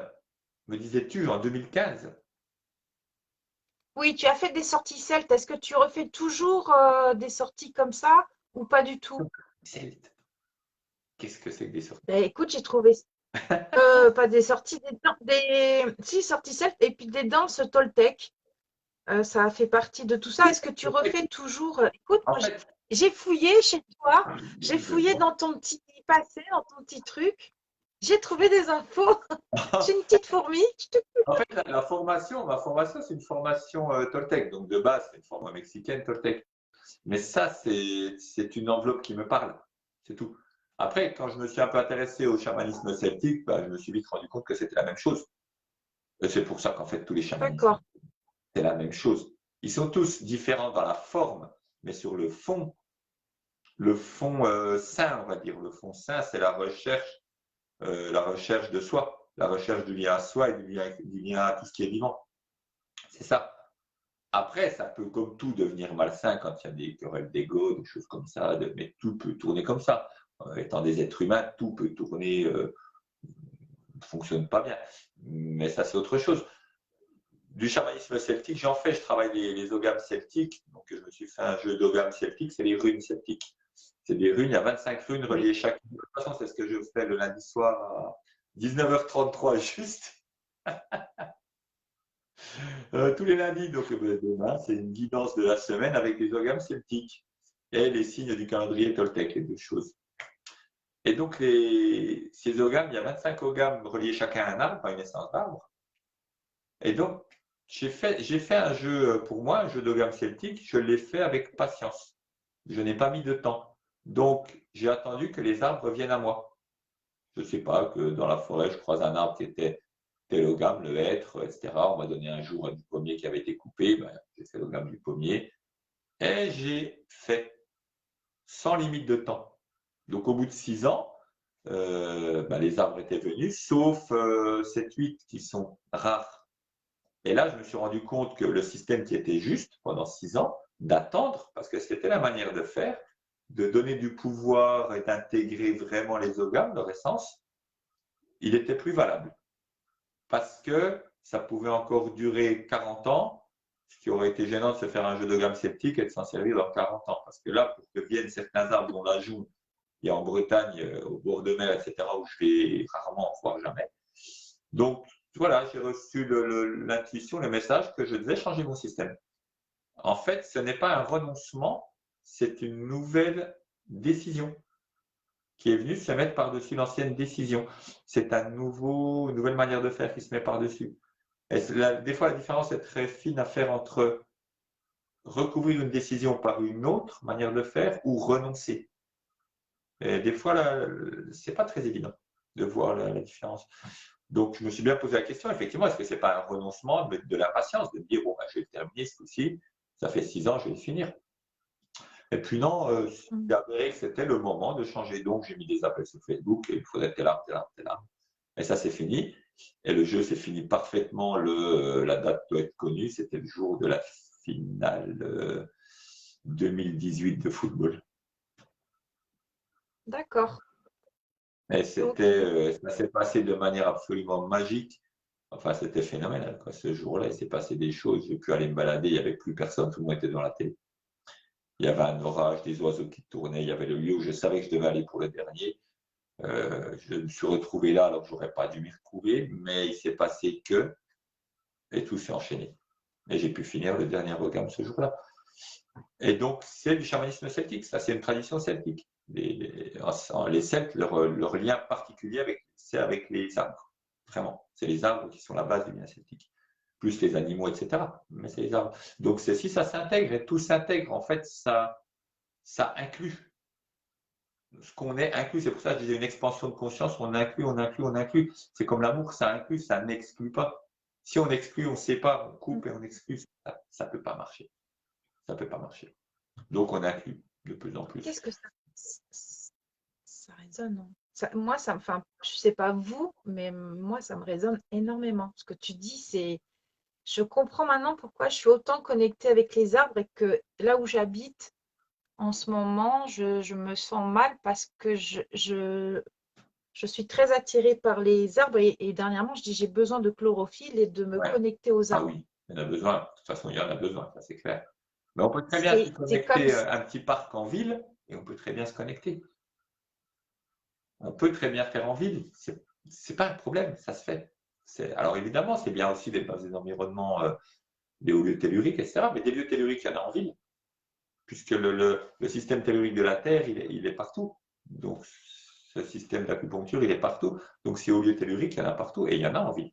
me disais-tu, en 2015? Oui, tu as fait des sorties celtes. Est-ce que tu refais toujours des sorties comme ça ou pas du tout? Celtes. Qu'est-ce que c'est que des sorties? Ben, écoute, j'ai trouvé pas des sorties, si sorties celtes et puis des danses toltèques. Ça a fait partie de tout ça. Est-ce que tu refais toujours? Écoute, En moi, fait, j'ai fouillé chez toi, j'ai je fouillé vois. dans ton petit passé, dans ton petit truc. J'ai trouvé des infos. Je suis une petite fourmi. En fait, ma formation, c'est une formation Toltec. Donc, de base, c'est une formation mexicaine Toltec. Mais ça, c'est une enveloppe qui me parle. C'est tout. Après, quand je me suis un peu intéressé au chamanisme celtique, bah, je me suis vite rendu compte que c'était la même chose. Et c'est pour ça qu'en fait, tous les chamanismes, D'accord, c'est la même chose. Ils sont tous différents dans la forme, mais sur le fond sain, on va dire. Le fond sain, c'est la recherche de soi, la recherche du lien à soi et du lien à tout ce qui est vivant. C'est ça. Après, ça peut, comme tout, devenir malsain quand il y a des querelles d'ego, des choses comme ça, mais tout peut tourner comme ça. Étant des êtres humains, tout peut tourner, ne fonctionne pas bien. Mais ça, c'est autre chose. Du chamanisme celtique, j'en fais, je travaille les oghams celtiques. Donc, je me suis fait un jeu d'oghams celtiques, c'est les runes celtiques. C'est des runes, il y a 25 runes oui. reliées chacune. De toute façon, c'est ce que je fais le lundi soir à 19h33 juste. Tous les lundis, donc demain, c'est une guidance de la semaine avec les oghams celtiques et les signes du calendrier toltèque, les deux choses. Et donc, ces oghams, il y a 25 oghams reliés chacun à un arbre, à une essence d'arbre. Et donc, j'ai fait un jeu pour moi, un jeu d'ogham celtique, je l'ai fait avec patience. Je n'ai pas mis de temps. Donc, j'ai attendu que les arbres viennent à moi. Je ne sais pas, que dans la forêt, je croise un arbre qui était tel ogham, le hêtre, etc. On m'a donné un jour du pommier qui avait été coupé, ben, j'ai fait l'ogham du pommier. Et j'ai fait sans limite de temps. Donc, au bout de 6 ans, ben, les arbres étaient venus, sauf 7-8 qui sont rares. Et là, je me suis rendu compte que le système qui était juste pendant 6 ans, d'attendre, parce que c'était la manière de faire, de donner du pouvoir et d'intégrer vraiment les oghams, leur essence, il était plus valable. Parce que ça pouvait encore durer 40 ans, ce qui aurait été gênant de se faire un jeu de gamme sceptique et de s'en servir dans 40 ans. Parce que là, pour que viennent certains arbres dont la joue, il y a en Bretagne, au bord de mer, etc., où je vais rarement, voire jamais. Donc, voilà, j'ai reçu l'intuition, le message que je devais changer mon système. En fait, ce n'est pas un renoncement, c'est une nouvelle décision qui est venue se mettre par-dessus l'ancienne décision. C'est une nouvelle manière de faire qui se met par-dessus. Et des fois, la différence est très fine à faire entre recouvrir une décision par une autre manière de faire ou renoncer. Et des fois, c'est pas très évident de voir la différence. Donc, je me suis bien posé la question, effectivement, est-ce que c'est pas un renoncement de l'impatience, de me dire, bon, ben, je vais le terminer ce coup-ci, ça fait 6 ans, je vais le finir. Et puis non, Mm. j'ai avéré que c'était le moment de changer. Donc, j'ai mis des appels sur Facebook, et il faudrait tel arbre, tel arbre, tel arbre. Et ça, c'est fini. Et le jeu s'est fini parfaitement. La date doit être connue. C'était le jour de la finale 2018 de football. D'accord. Et Ok. ça s'est passé de manière absolument magique. Enfin, c'était phénoménal, quoi. Ce jour-là, il s'est passé des choses. J'ai pu aller me balader. Il n'y avait plus personne. Tout le monde était dans la télé. Il y avait un orage, des oiseaux qui tournaient. Il y avait le lieu où je savais que je devais aller pour le dernier. Je me suis retrouvé là alors que j'aurais pas dû m'y retrouver, mais il s'est passé que, et tout s'est enchaîné. Et j'ai pu finir le dernier programme ce jour-là. Et donc, c'est du chamanisme celtique, ça, c'est une tradition celtique. Les Celtes, leur lien particulier, c'est avec les arbres. Vraiment. C'est les arbres qui sont la base du lien celtique. Plus les animaux, etc. Mais c'est les arbres. Donc, si ça s'intègre et tout s'intègre, en fait, ça inclut. Ce qu'on est inclus, c'est pour ça que je disais une expansion de conscience, on inclut, on inclut, on inclut. C'est comme l'amour, ça inclut, ça n'exclut pas. Si on exclut, on sépare, on coupe et on exclut, ça ne peut pas marcher. Ça ne peut pas marcher. Donc on inclut de plus en plus. Qu'est-ce que ça résonne, hein. Moi, enfin, je sais pas vous, mais moi, ça me résonne énormément. Ce que tu dis, je comprends maintenant pourquoi je suis autant connectée avec les arbres et que là où j'habite en ce moment, je me sens mal parce que je suis très attirée par les arbres et dernièrement, je dis j'ai besoin de chlorophylle et de me Ouais. connecter aux Ah arbres. oui, il y en a besoin. De toute façon, il y en a besoin, ça c'est clair. Mais on peut très bien se C'est comme connecter à un petit parc en ville et on peut très bien se connecter. On peut très bien faire en ville. C'est pas un problème, ça se fait. Alors évidemment, c'est bien aussi d'être dans des environnements, des hauts lieux telluriques, etc. Mais des lieux telluriques, il y en a en ville, puisque le système tellurique de la Terre, il est partout. Donc, Ce système d'acupuncture, il est partout. Donc, si au lieu tellurique, il y en a partout et il y en a en ville.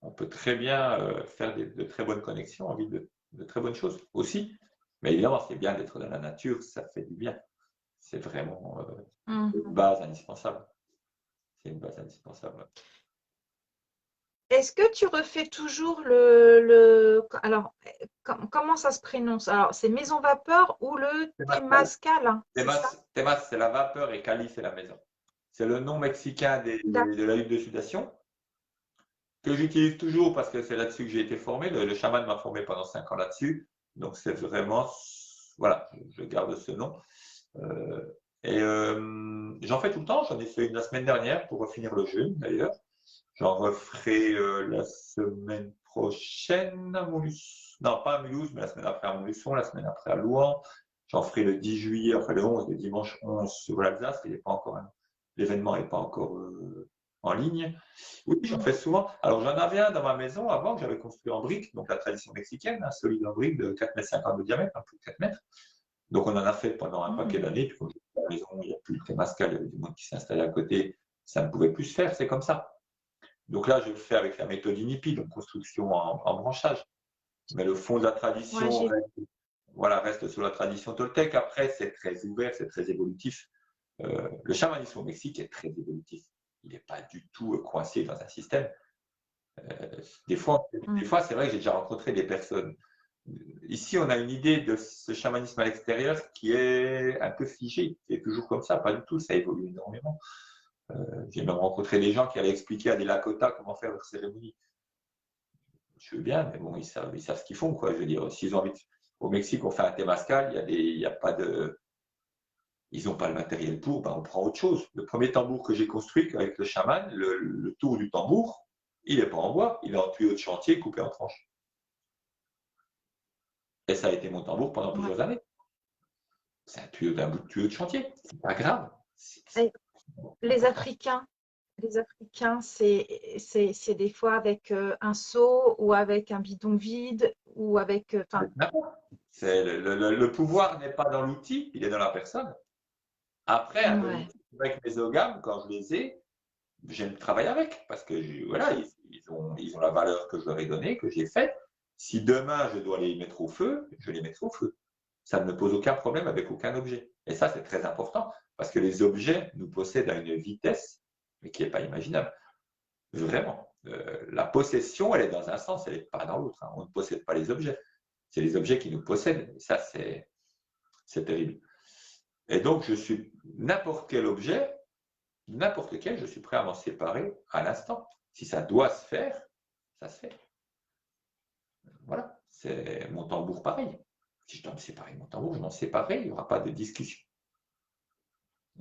On peut très bien faire de très bonnes connexions en ville, de très bonnes choses aussi. Mais évidemment, c'est bien d'être dans la nature, ça fait du bien. C'est vraiment une base indispensable. C'est une base indispensable. Est-ce que tu refais toujours alors, comment ça se prononce? Alors, c'est maison vapeur ou le Temazcal. Temazcal, hein, c'est ça? Temas, c'est la vapeur et Cali, c'est la maison. C'est le nom mexicain D'accord. de la huile de sudation que j'utilise toujours parce que c'est là-dessus que j'ai été formé. Le chaman m'a formé pendant 5 ans là-dessus. Donc, c'est vraiment, voilà, je garde ce nom. J'en fais tout le temps. J'en ai fait une la semaine dernière pour finir le jeûne d'ailleurs. J'en referai la semaine prochaine à Mulhouse. Non, pas à Mulhouse, mais la semaine après à Montluçon, la semaine après à Louan. J'en ferai le 10 juillet, enfin le 11, le dimanche 11 sur l'Alsace. L'événement n'est pas encore en ligne. Oui, j'en fais souvent. Alors j'en avais un dans ma maison avant que j'avais construit en briques, donc la tradition mexicaine, un solide en briques de 4,50 m de diamètre, un peu de 4 mètres. Donc on en a fait pendant un paquet d'années. Puis quand j'étais à la maison, il n'y a plus le Temascal, il y avait du monde qui s'installait à côté. Ça ne pouvait plus se faire, c'est comme ça. Donc là, je le fais avec la méthode INIPI, donc construction en branchage. Mais le fond de la Ouais, tradition reste sur la tradition toltèque. Après, c'est très ouvert, c'est très évolutif. Le chamanisme au Mexique est très évolutif. Il n'est pas du tout coincé dans un système. Des fois, c'est vrai que j'ai déjà rencontré des personnes. Ici, on a une idée de ce chamanisme à l'extérieur qui est un peu figé, qui est toujours comme ça. Pas du tout, ça évolue énormément. J'ai même rencontré des gens qui allaient expliquer à des Lakota comment faire leur cérémonie. Je veux bien, mais bon, ils savent ce qu'ils font, quoi. Je veux dire, s'ils ont envie au Mexique, on fait un Temascal, il y a pas de, ils n'ont pas le matériel pour, ben on prend autre chose. Le premier tambour que j'ai construit avec le chaman, le tour du tambour, il n'est pas en bois, il est en tuyau de chantier coupé en tranches. Et ça a été mon tambour pendant ouais. plusieurs années. C'est un bout de tuyau de chantier, c'est pas grave. Et les Africains, c'est des fois avec un seau ou avec un bidon vide ou avec, enfin, Le pouvoir n'est pas dans l'outil, il est dans la personne. Après, un peu ouais, avec mes ogames, quand je les ai, j'aime travailler avec parce que voilà, ils ont la valeur que je leur ai donnée, que j'ai faite. Si demain je dois les mettre au feu, je les mettrai au feu. Ça ne me pose aucun problème avec aucun objet. Et ça, c'est très important parce que les objets nous possèdent à une vitesse mais qui n'est pas imaginable. Vraiment. La possession, elle est dans un sens, elle n'est pas dans l'autre. Hein. On ne possède pas les objets. C'est les objets qui nous possèdent. Et ça, c'est terrible. Et donc, je suis n'importe quel objet, n'importe lequel, je suis prêt à m'en séparer à l'instant. Si ça doit se faire, ça se fait. Voilà, c'est mon tambour pareil. Si je dois me séparer de mon tambour, je m'en séparerai, il n'y aura pas de discussion.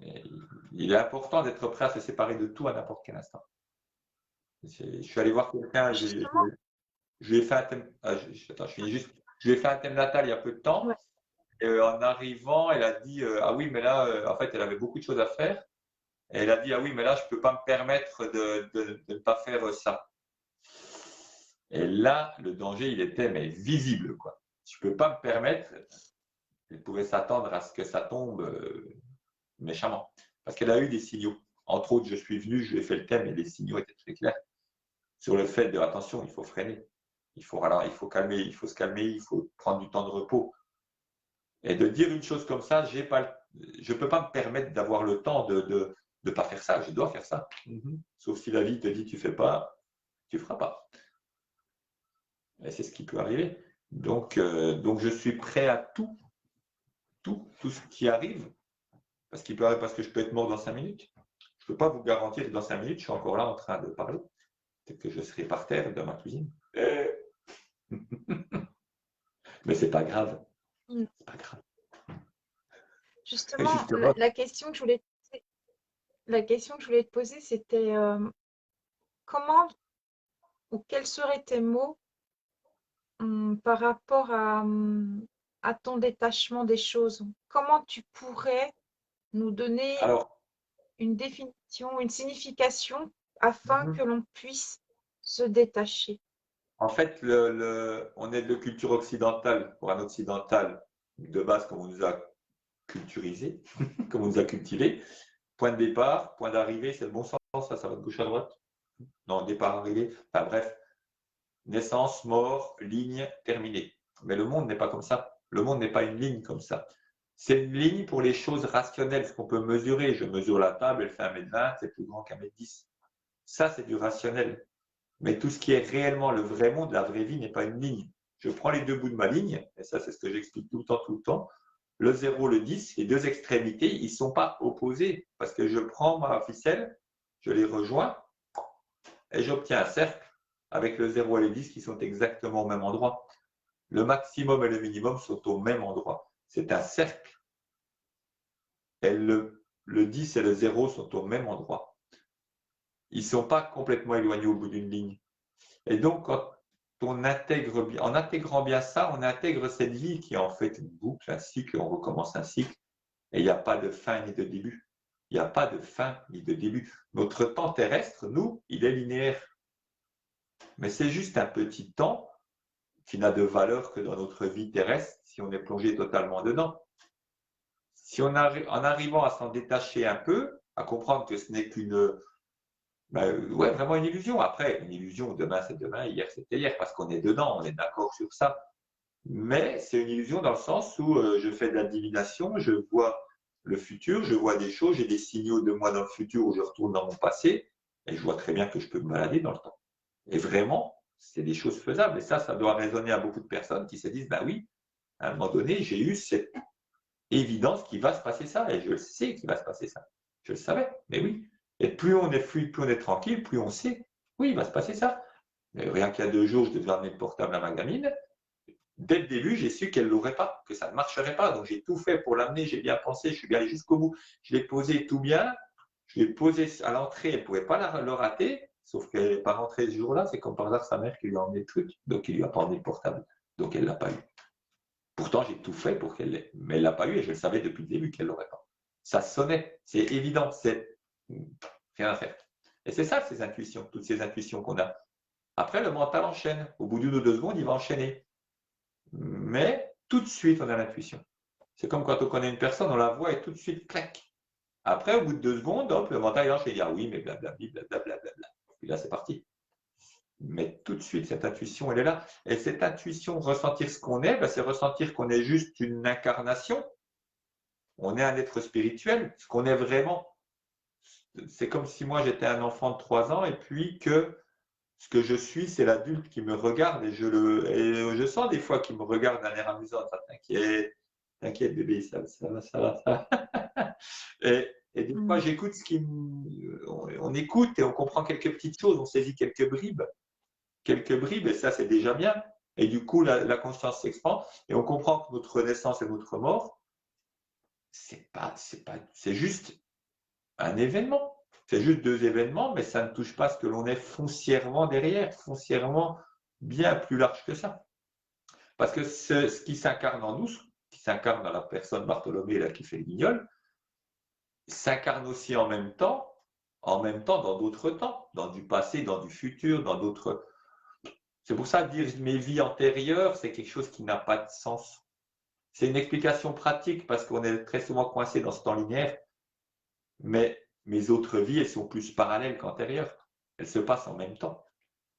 Et il est important d'être prêt à se séparer de tout à n'importe quel instant. Je suis allé voir quelqu'un, justement, je lui ai fait un thème, attends, je finis juste, je lui ai fait un thème natal il y a peu de temps. ouais, Et en arrivant, elle a dit ah oui, mais là, en fait, elle avait beaucoup de choses à faire. Et elle a dit ah oui, mais là, je ne peux pas me permettre de ne pas faire ça. Et là, le danger, il était mais visible, quoi. Je ne peux pas me permettre. Elle pouvait s'attendre à ce que ça tombe méchamment, parce qu'elle a eu des signaux. Entre autres, je suis venu, je lui ai fait le thème et les signaux étaient très clairs sur le fait de attention, il faut freiner, il faut calmer, il faut se calmer, il faut prendre du temps de repos. Et de dire une chose comme ça, je ne peux pas me permettre d'avoir le temps de ne pas faire ça. Je dois faire ça. Sauf si la vie te dit tu fais pas, tu feras pas. Et c'est ce qui peut arriver. Donc je suis prêt à tout ce qui arrive, parce qu'il peut arriver, parce que je peux être mort dans 5 minutes. Je ne peux pas vous garantir que dans 5 minutes, je suis encore là en train de parler. Peut-être que je serai par terre dans ma cuisine. Mais c'est pas grave. mm. C'est pas grave. Et Justement, justement, la question que je voulais te poser, c'était comment ou quels seraient tes mots par rapport à ton détachement des choses? Comment tu pourrais nous donner alors, une définition, une signification afin mhm. que l'on puisse se détacher? En fait, on est de culture occidentale. Pour un occidental, de base, comme on nous a culturisé, comme on nous a cultivés. Point de départ, point d'arrivée, c'est le bon sens, ça va de gauche à droite. Non, départ, arrivée, enfin bref, naissance, mort, ligne, terminée. Mais le monde n'est pas comme ça. Le monde n'est pas une ligne comme ça. C'est une ligne pour les choses rationnelles, ce qu'on peut mesurer. Je mesure la table, elle fait 1,20 m, c'est plus grand qu'1,10 m. Ça, c'est du rationnel. Mais tout ce qui est réellement le vrai monde, la vraie vie n'est pas une ligne. Je prends les deux bouts de ma ligne, et ça, c'est ce que j'explique tout le temps. Le 0, le 10, les deux extrémités, ils ne sont pas opposés. Parce que je prends ma ficelle, je les rejoins, et j'obtiens un cercle avec le 0 et le 10 qui sont exactement au même endroit. Le maximum et le minimum sont au même endroit. C'est un cercle. Et le 10 et le 0 sont au même endroit. Ils ne sont pas complètement éloignés au bout d'une ligne. Et donc, quand on intègre, en intégrant bien ça, on intègre cette vie qui est en fait une boucle, un cycle, on recommence un cycle. Et il n'y a pas de fin ni de début. Il n'y a pas de fin ni de début. Notre temps terrestre, nous, il est linéaire. Mais c'est juste un petit temps qui n'a de valeur que dans notre vie terrestre si on est plongé totalement dedans. Si on arrive, en arrivant à s'en détacher un peu, à comprendre que ce n'est qu'une, ouais, vraiment une illusion. Après, une illusion, demain c'est demain, hier c'était hier, parce qu'on est dedans, on est d'accord sur ça. Mais c'est une illusion dans le sens où je fais de la divination, je vois le futur, je vois des choses, j'ai des signaux de moi dans le futur où je retourne dans mon passé, et je vois très bien que je peux me balader dans le temps. Et vraiment, c'est des choses faisables. Et ça doit résonner à beaucoup de personnes qui se disent, bah oui, à un moment donné, j'ai eu cette évidence qu'il va se passer ça, et je le sais qu'il va se passer ça. Je le savais, mais oui. Et plus on est fluide, plus on est tranquille, plus on sait, oui, il va se passer ça. Mais rien qu'il y a 2 jours, je devais amener le portable à ma gamine. Dès le début, j'ai su qu'elle ne l'aurait pas, que ça ne marcherait pas. Donc j'ai tout fait pour l'amener, j'ai bien pensé, je suis bien allé jusqu'au bout. Je l'ai posé tout bien, je l'ai posé à l'entrée, elle ne pouvait pas le rater, sauf qu'elle n'est pas rentrée ce jour-là. C'est comme par hasard sa mère qui lui a emmené le truc, donc il lui a pas emmené le portable. Donc elle ne l'a pas eu. Pourtant, j'ai tout fait pour qu'elle l'ait, mais elle ne l'a pas eu et je le savais depuis le début qu'elle ne l'aurait pas. Ça sonnait, c'est évident, c'est rien à faire. Et c'est ça, ces intuitions, toutes ces intuitions qu'on a. Après, le mental enchaîne. Au bout d'une ou 2 secondes, il va enchaîner. Mais tout de suite, on a l'intuition. C'est comme quand on connaît une personne, on la voit et tout de suite, clac. Après, au bout de 2 secondes, hop, le mental il enchaîne. Il dit, ah oui, mais blablabla, blablabla. Puis là, c'est parti. Mais tout de suite, cette intuition, elle est là. Et cette intuition, ressentir ce qu'on est, ben, c'est ressentir qu'on est juste une incarnation. On est un être spirituel, ce qu'on est vraiment. C'est comme si moi, j'étais un enfant de 3 ans et puis que ce que je suis, c'est l'adulte qui me regarde et je sens des fois qu'il me regarde d'un air amusant. T'inquiète, t'inquiète bébé, ça va, ça va, ça va. Et des fois, j'écoute on écoute et on comprend quelques petites choses, on saisit quelques bribes, et ça, c'est déjà bien. Et du coup, la conscience s'expand et on comprend que notre naissance et notre mort, c'est juste un événement. C'est juste 2 événements, mais ça ne touche pas ce que l'on est foncièrement derrière, foncièrement bien plus large que ça. Parce que ce qui s'incarne en nous, ce qui s'incarne dans la personne Bartholomé là, qui fait le guignol, s'incarne aussi en même temps dans d'autres temps, dans du passé, dans du futur, dans d'autres. C'est pour ça que dire mes vies antérieures, c'est quelque chose qui n'a pas de sens. C'est une explication pratique parce qu'on est très souvent coincé dans ce temps linéaire, mais mes autres vies, elles sont plus parallèles qu'antérieures. Elles se passent en même temps.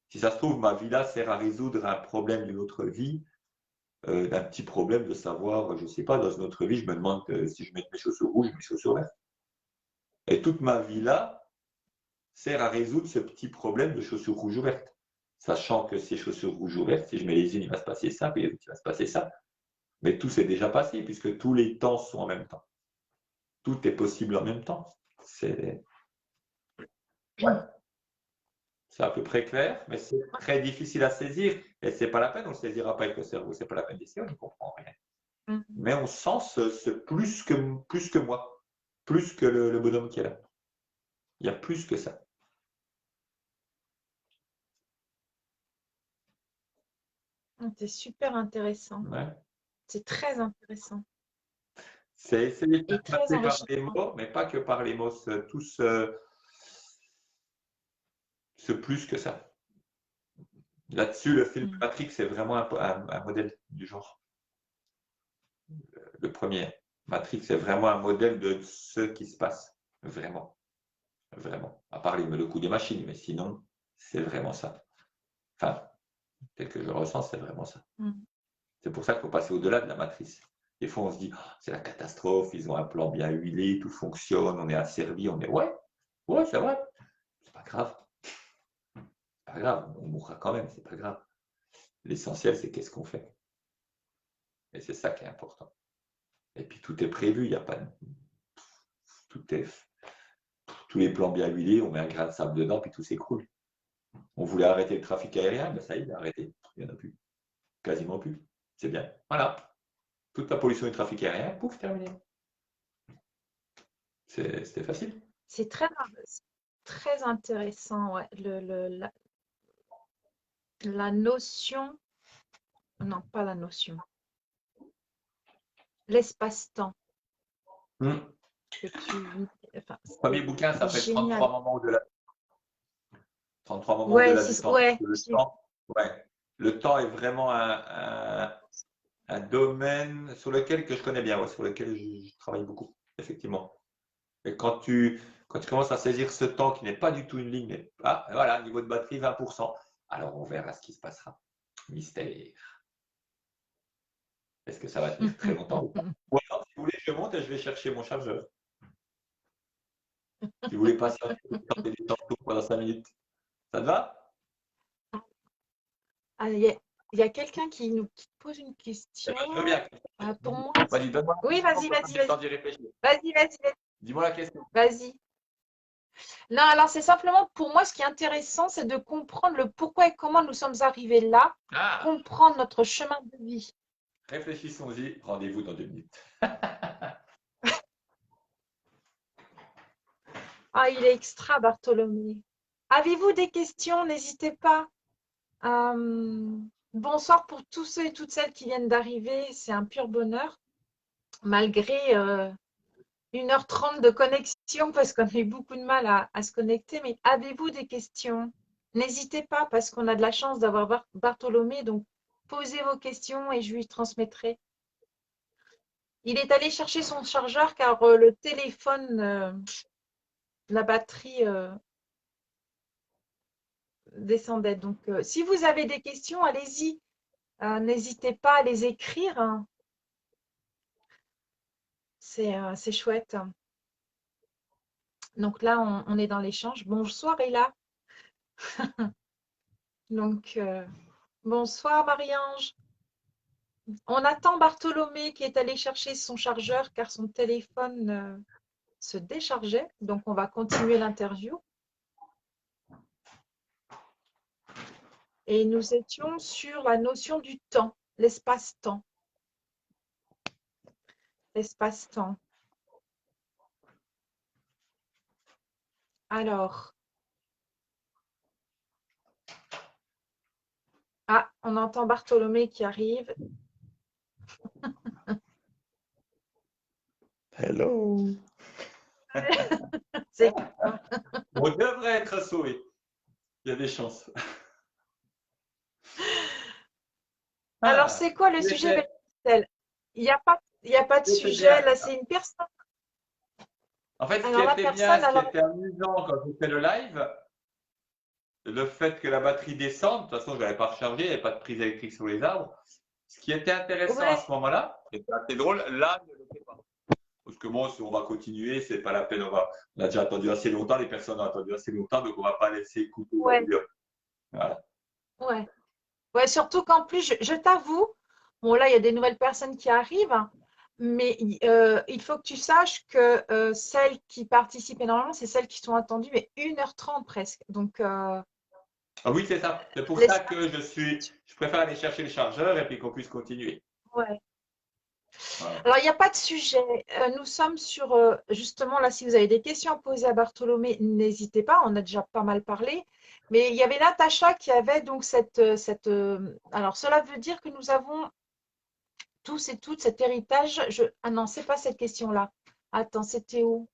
Si ça se trouve, ma vie là sert à résoudre un problème d'une autre vie, d'un petit problème de savoir, je ne sais pas, dans une autre vie, je me demande si je mets mes chaussures rouges ou mes chaussures vertes. Et toute ma vie là sert à résoudre ce petit problème de chaussures rouges ou vertes. Sachant que ces chaussures rouges ou vertes, si je mets les unes, il va se passer ça, puis les autres, il va se passer ça. Mais tout s'est déjà passé, puisque tous les temps sont en même temps. Tout est possible en même temps. C'est à peu près clair, mais c'est très difficile à saisir. Et c'est pas la peine, on ne le saisira pas avec le cerveau, c'est pas la peine d'essayer, on ne comprend rien. Mais on sent ce plus que moi, plus que le bonhomme qui est là. Il y a plus que ça. C'est super intéressant. Ouais. C'est très intéressant. C'est essayer de Et très passer par les enrichissant. mots, mais pas que par les mots, tout ce plus que ça. Là-dessus, le film Matrix, c'est vraiment un modèle du genre. Le premier. Matrix est vraiment un modèle de ce qui se passe. Vraiment. Vraiment. À part le coût des machines, mais sinon, c'est vraiment ça. Enfin, tel que je le ressens, c'est vraiment ça. C'est pour ça qu'il faut passer au-delà de la matrice. Des fois, on se dit, oh, c'est la catastrophe, ils ont un plan bien huilé, tout fonctionne, on est asservi, on est. Ouais, c'est vrai. C'est pas grave. C'est pas grave. On mourra quand même, c'est pas grave. L'essentiel, c'est qu'est-ce qu'on fait. Et c'est ça qui est important. Et puis tout est prévu, il n'y a pas de. Tout est. Tous les plans bien huilés, on met un grain de sable dedans, puis tout s'écroule. On voulait arrêter le trafic aérien, mais ça y est, il a arrêté. Il n'y en a plus. Quasiment plus. C'est bien. Voilà. Toute la pollution du trafic aérien, pouf, terminé. C'était facile. C'est très intéressant, ouais. La notion, non, pas la notion, l'espace-temps que tu, enfin, Le premier c'est bouquin s'appelle génial. 33 moments de la 33 moments de Ouais, la détente. ouais, Le temps est vraiment un domaine sur lequel que je connais bien, ouais, sur lequel je travaille beaucoup, effectivement. Et quand tu commences à saisir ce temps qui n'est pas du tout une ligne, mais voilà, niveau de batterie 20%, alors on verra ce qui se passera. Mystère. Est-ce que ça va tenir très longtemps ou pas? Ou alors, si vous voulez, je monte et je vais chercher mon chargeur. Si vous voulez patienter des temps pendant 5 minutes, ça te va? Ah, il y a quelqu'un qui pose une Eh question. ben, je veux bien. Pour moi, Vas-y, donne-moi la oui, question vas-y, pour que vas-y, j'ai le temps vas-y, d'y réfléchir. vas-y, vas-y, Dis-moi la question. vas-y. Non, alors c'est simplement pour moi, ce qui est intéressant, c'est de comprendre le pourquoi et comment nous sommes arrivés là, Ah, comprendre notre chemin de vie. réfléchissons-y. Rendez-vous dans 2 minutes. Ah, il est extra, Bartholomé. Avez-vous des questions? N'hésitez pas. Bonsoir pour tous ceux et toutes celles qui viennent d'arriver. C'est un pur bonheur, malgré 1h30 de connexion, parce qu'on a eu beaucoup de mal à se connecter. Mais avez-vous des questions? N'hésitez pas, parce qu'on a de la chance d'avoir Bartholomé. Donc, posez vos questions et je lui transmettrai. Il est allé chercher son chargeur car le téléphone, la batterie descendait. Donc, si vous avez des questions, allez-y. N'hésitez pas à les écrire, hein. C'est chouette. Donc là, on est dans l'échange. Bonsoir, Ella. Donc, bonsoir, Marie-Ange. On attend Bartholomé qui est allé chercher son chargeur car son téléphone se déchargeait. Donc, on va continuer l'interview. Et nous étions sur la notion du temps, l'espace-temps. L'espace-temps. Alors, on entend Bartholomé qui arrive. Hello. C'est On devrait être sauvé. Il y a des chances. Alors, Ah, c'est quoi le sujet, Belle? Il n'y a pas de c'était sujet. bien. Là, c'est une personne. En fait, ce qui Alors, la était bien, personne, ce qui alors, était amusant quand j'ai fait le live, le fait que la batterie descende, de toute façon, je n'avais pas rechargé, il n'y avait pas de prise électrique sur les arbres. Ce qui était intéressant à ouais, ce moment-là, c'était assez drôle, là, ne l'était pas. Parce que bon, si on va continuer, c'est pas la peine, on a déjà attendu assez longtemps, les personnes ont attendu assez longtemps, donc on va pas laisser couper la ouais, vidéo. Voilà. ouais. Ouais, surtout qu'en plus, je t'avoue, bon, là, il y a des nouvelles personnes qui arrivent, hein, mais il faut que tu saches que celles qui participent énormément, c'est celles qui sont attendues, mais 1h30 presque. Donc, Ah oui, c'est ça. C'est pour ça l'espace, que je préfère aller chercher le chargeur et puis qu'on puisse continuer. ouais. Voilà. Alors, il n'y a pas de sujet. Nous sommes sur, justement, là, si vous avez des questions à poser à Bartholomé, n'hésitez pas, on a déjà pas mal parlé. Mais il y avait Natacha qui avait donc alors, cela veut dire que nous avons tous et toutes cet héritage. Ah non, c'est pas cette question-là. Attends, c'était où?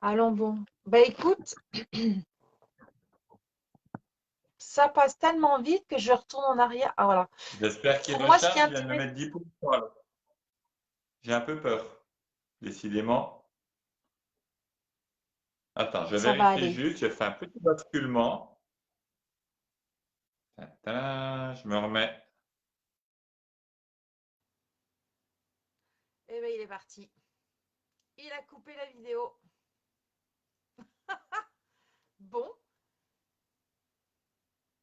Allons bon. Bah écoute, ça passe tellement vite que je retourne en arrière. Ah voilà. J'espère qu'il Pour moi, ce qui est recharge, il vient de me intéressant, mettre 10%. Alors. J'ai un peu peur, décidément. Attends, je Ça va vérifie aller. juste, j'ai fait un petit basculement. Tadam, je me remets. Eh bien, il est parti. Il a coupé la vidéo. Bon,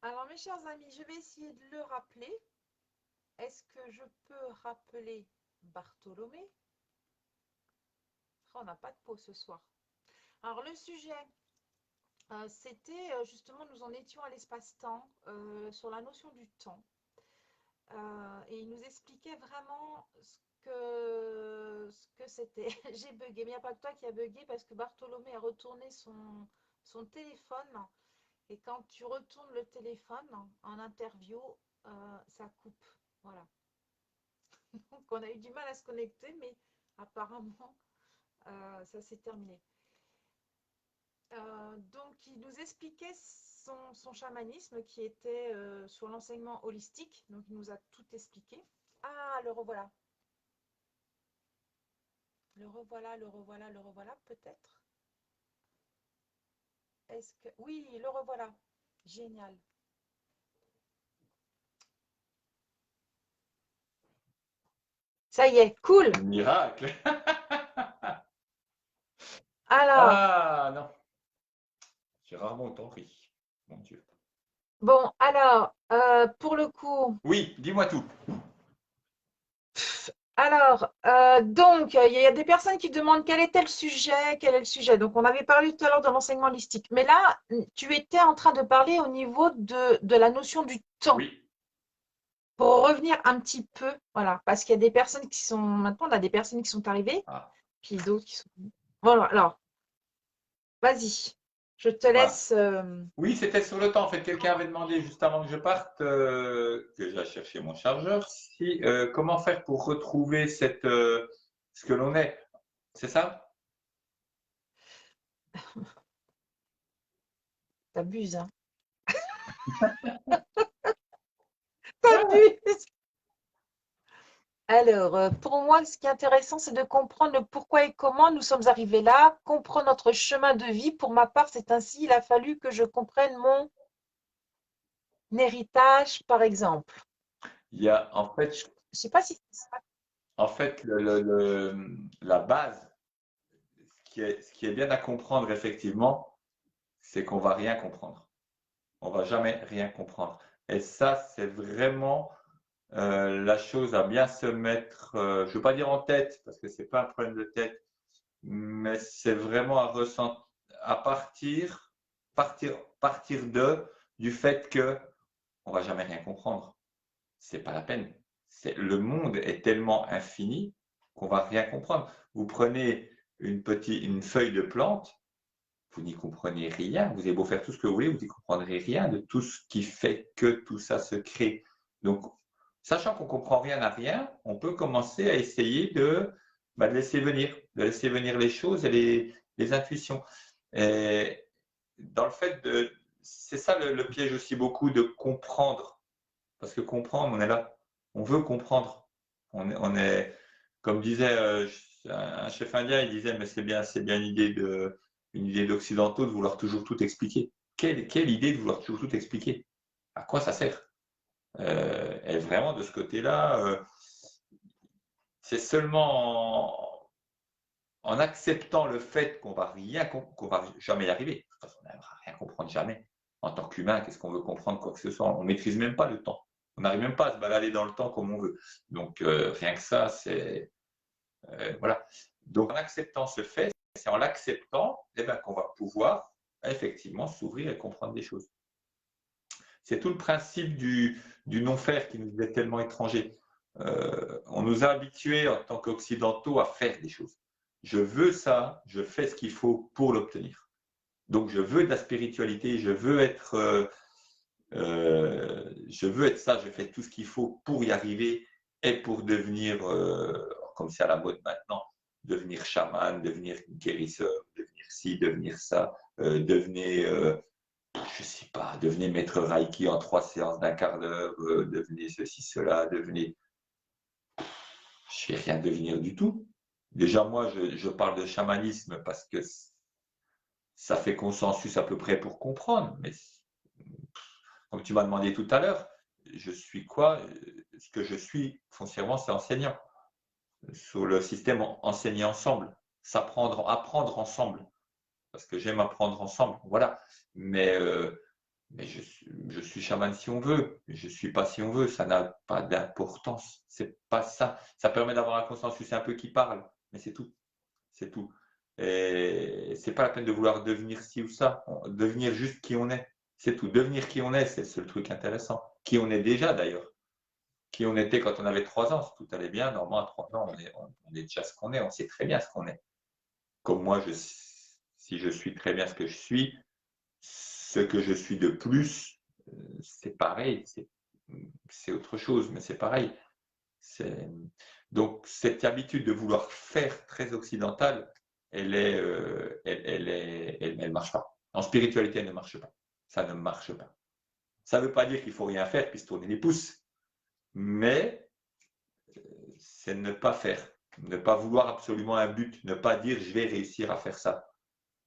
alors mes chers amis, je vais essayer de le rappeler. Est-ce que je peux rappeler Bartholomé? Oh, on n'a pas de pause ce soir. Alors le sujet, c'était justement, nous en étions à l'espace-temps, sur la notion du temps. Et il nous expliquait vraiment ce que c'était. J'ai bugué, mais il n'y a pas que toi qui a bugué parce que Bartholomé a retourné son téléphone. Et quand tu retournes le téléphone en interview, ça coupe. Voilà. Donc on a eu du mal à se connecter, mais apparemment, ça s'est terminé. Donc il nous expliquait son chamanisme qui était sur l'enseignement holistique. Donc il nous a tout expliqué. Ah, le revoilà. Le revoilà, le revoilà, le revoilà, peut-être. Est-ce que... Oui, le revoilà. Génial. Ça y est, cool. Miracle. Alors, Ah non, j'ai rarement autant ri. Mon Dieu. bon, alors, pour le coup, Oui, dis-moi tout. alors, donc, il y a des personnes qui demandent quel était le sujet, quel est le sujet. Donc, on avait parlé tout à l'heure de l'enseignement holistique. Mais là, tu étais en train de parler au niveau de la notion du temps. Oui. Pour revenir un petit peu, voilà, parce qu'il y a des personnes qui sont, maintenant, on a des personnes qui sont arrivées, Ah, puis d'autres qui sont... Voilà, alors, vas-y, je te voilà. laisse... Oui, c'était sur le temps. En fait, quelqu'un avait demandé juste avant que je parte, que j'aille chercher mon chargeur, si, comment faire pour retrouver ce que l'on est. C'est ça? T'abuses, hein. T'abuses. Alors, pour moi, ce qui est intéressant, c'est de comprendre le pourquoi et comment nous sommes arrivés là, comprendre notre chemin de vie. Pour ma part, c'est ainsi, il a fallu que je comprenne mon héritage, par exemple. Il y a, en fait, Je sais pas si... la base, ce qui est bien à comprendre, effectivement, c'est qu'on va rien comprendre. On va jamais rien comprendre. Et ça, c'est vraiment la chose à bien se mettre, je ne veux pas dire en tête, parce que ce n'est pas un problème de tête, mais c'est vraiment à ressentir, à partir du fait que on va jamais rien comprendre. C'est pas la peine. Le monde est tellement infini qu'on va rien comprendre. Vous prenez une feuille de plante, vous n'y comprenez rien. Vous avez beau faire tout ce que vous voulez, vous n'y comprendrez rien de tout ce qui fait que tout ça se crée. Donc, sachant qu'on ne comprend rien à rien, on peut commencer à essayer de laisser venir les choses et les intuitions. Et dans le fait de, c'est ça le piège aussi beaucoup de comprendre, parce que comprendre, on est là, on veut comprendre. Comme disait un chef indien, il disait, mais c'est bien une idée d'occidentaux de vouloir toujours tout expliquer. Quelle idée de vouloir toujours tout expliquer? À quoi ça sert? Et vraiment, de ce côté-là, c'est seulement en acceptant le fait qu'on va jamais y arriver. De toute façon, on n'arrivera rien comprendre jamais. En tant qu'humain, qu'est-ce qu'on veut comprendre, quoi que ce soit? On ne maîtrise même pas le temps. On n'arrive même pas à se balader dans le temps comme on veut. Donc, rien que ça, c'est. Voilà. Donc, en acceptant ce fait, c'est en l'acceptant qu'on va pouvoir effectivement s'ouvrir et comprendre des choses. C'est tout le principe du non-faire qui nous est tellement étranger. On nous a habitués en tant qu'occidentaux à faire des choses. Je veux ça, je fais ce qu'il faut pour l'obtenir. Donc je veux de la spiritualité, je veux être ça, je fais tout ce qu'il faut pour y arriver et pour devenir, comme c'est à la mode maintenant, devenir chaman, devenir guérisseur, devenir ci, devenir ça, je sais pas, devenez maître Reiki en 3 séances d'1 quart d'heure, devenez ceci, cela, devenez. je ne vais rien devenir du tout. Déjà, moi, je parle de chamanisme parce que ça fait consensus à peu près pour comprendre. Mais comme tu m'as demandé tout à l'heure, je suis quoi? Ce que je suis foncièrement, c'est enseignant. Sur le système enseigner ensemble, s'apprendre, apprendre ensemble. Parce que j'aime apprendre ensemble. Voilà. Mais je suis chaman si on veut. Je ne suis pas si on veut. Ça n'a pas d'importance. C'est pas ça. Ça permet d'avoir un consensus un peu qui parle. Mais c'est tout. C'est tout. Et c'est pas la peine de vouloir devenir ci ou ça. Devenir juste qui on est. C'est tout. Devenir qui on est, c'est le seul truc intéressant. Qui on est déjà d'ailleurs. Qui on était quand on avait 3 ans. Si tout allait bien, normalement à 3 ans, on est déjà ce qu'on est. On sait très bien ce qu'on est. Comme moi, si je suis très bien ce que je suis, ce que je suis de plus, c'est pareil. C'est autre chose, mais c'est pareil. Donc, cette habitude de vouloir faire très occidentale, elle marche pas. En spiritualité, elle ne marche pas. Ça ne marche pas. Ça ne veut pas dire qu'il faut rien faire puis se tourner les pouces, mais c'est ne pas faire, ne pas vouloir absolument un but, ne pas dire je vais réussir à faire ça.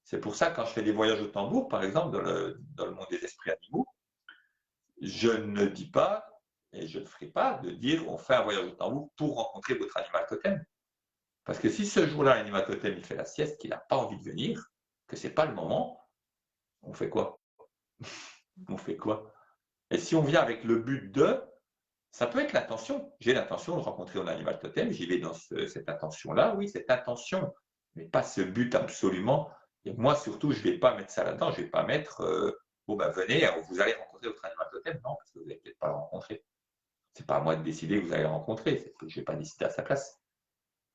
C'est pour ça quand je fais des voyages au tambour, par exemple, dans le monde des esprits animaux, je ne dis pas et je ne ferai pas de dire on fait un voyage au tambour pour rencontrer votre animal totem. Parce que si ce jour-là, l'animal totem il fait la sieste, qu'il n'a pas envie de venir, que ce n'est pas le moment, on fait quoi? On fait quoi? Et si on vient avec le but de, ça peut être l'intention. J'ai l'intention de rencontrer mon animal totem, j'y vais dans cette intention-là, oui, cette intention, mais pas ce but absolument. Et moi, surtout, je ne vais pas mettre ça là-dedans, je ne vais pas mettre, bon, ben venez, vous allez rencontrer votre animal totem. Non, parce que vous n'allez peut-être pas le rencontrer. Ce n'est pas à moi de décider que vous allez le rencontrer, je ne vais pas décider à sa place.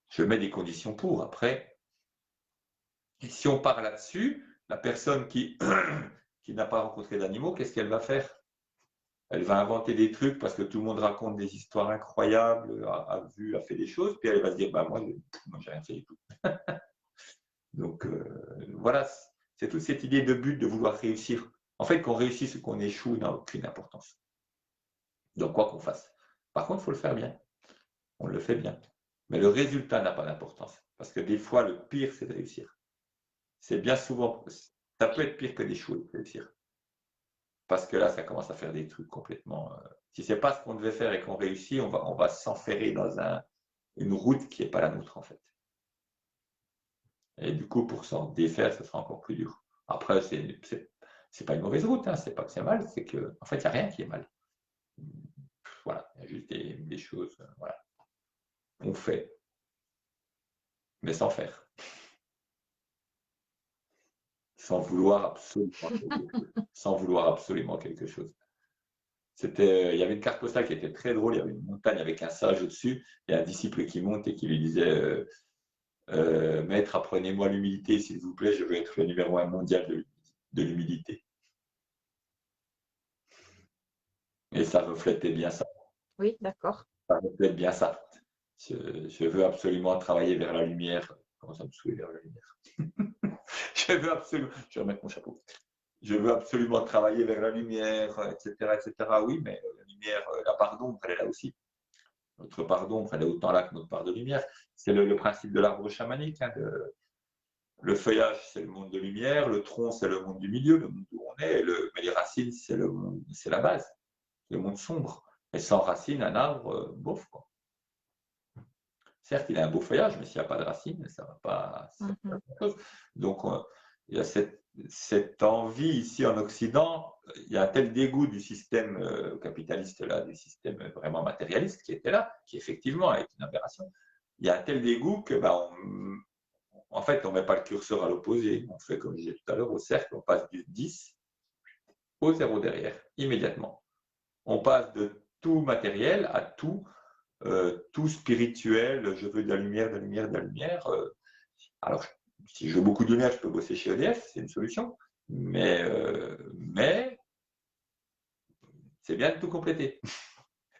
Je mets des conditions pour. Après, et si on part là-dessus, la personne qui, qui n'a pas rencontré d'animaux, qu'est-ce qu'elle va faire? Elle va inventer des trucs parce que tout le monde raconte des histoires incroyables, a fait des choses, puis elle va se dire, bah, moi j'ai rien fait du tout. Donc voilà, c'est toute cette idée de but de vouloir réussir. En fait, qu'on réussisse ou qu'on échoue n'a aucune importance. Donc quoi qu'on fasse. Par contre, il faut le faire bien. On le fait bien. Mais le résultat n'a pas d'importance. Parce que des fois, le pire, c'est de réussir. C'est bien souvent, ça peut être pire que d'échouer, de réussir. Parce que là, ça commence à faire des trucs complètement. Si c'est pas ce qu'on devait faire et qu'on réussit, on va s'enferrer dans une route qui n'est pas la nôtre, en fait. Et du coup, pour s'en défaire, ce sera encore plus dur. Après, c'est pas une mauvaise route, hein, c'est pas que c'est mal, c'est que, en fait, il n'y a rien qui est mal. Voilà, il y a juste des choses, voilà. On fait, mais sans faire. Sans vouloir absolument quelque chose. Sans vouloir absolument quelque chose. Il y avait une carte postale qui était très drôle. Il y avait une montagne avec un sage au-dessus et un disciple qui monte et qui lui disait Maître, apprenez-moi l'humilité, s'il vous plaît, je veux être le numéro 1 mondial de l'humilité. Et ça reflétait bien ça. Oui, d'accord. Ça reflète bien ça. Je veux absolument travailler vers la lumière. Comment ça me saoule vers la lumière? Je veux absolument. Je vais remettre mon chapeau. Je veux absolument travailler vers la lumière, etc., etc. Oui, mais la lumière, la part d'ombre, elle est là aussi. Notre part d'ombre, elle est autant là que notre part de lumière. C'est le principe de l'arbre chamanique. Hein, le feuillage, c'est le monde de lumière. Le tronc, c'est le monde du milieu, le monde où on est. Mais les racines, c'est la base, le monde sombre. Et sans racines, un arbre, bof, quoi. Certes, il a un beau feuillage, mais s'il n'y a pas de racines, ça ne va pas. Donc, il y a cette envie ici en Occident, il y a un tel dégoût du système capitaliste là, du système vraiment matérialiste qui était là, qui effectivement est une aberration. Il y a un tel dégoût que, en fait, on ne met pas le curseur à l'opposé. On fait, comme je disais tout à l'heure, au cercle, on passe du 10 au 0 derrière, immédiatement. On passe de tout matériel à tout spirituel, je veux de la lumière, de la lumière, de la lumière. Alors, si je veux beaucoup de lumière, je peux bosser chez EDF, c'est une solution. Mais c'est bien de tout compléter.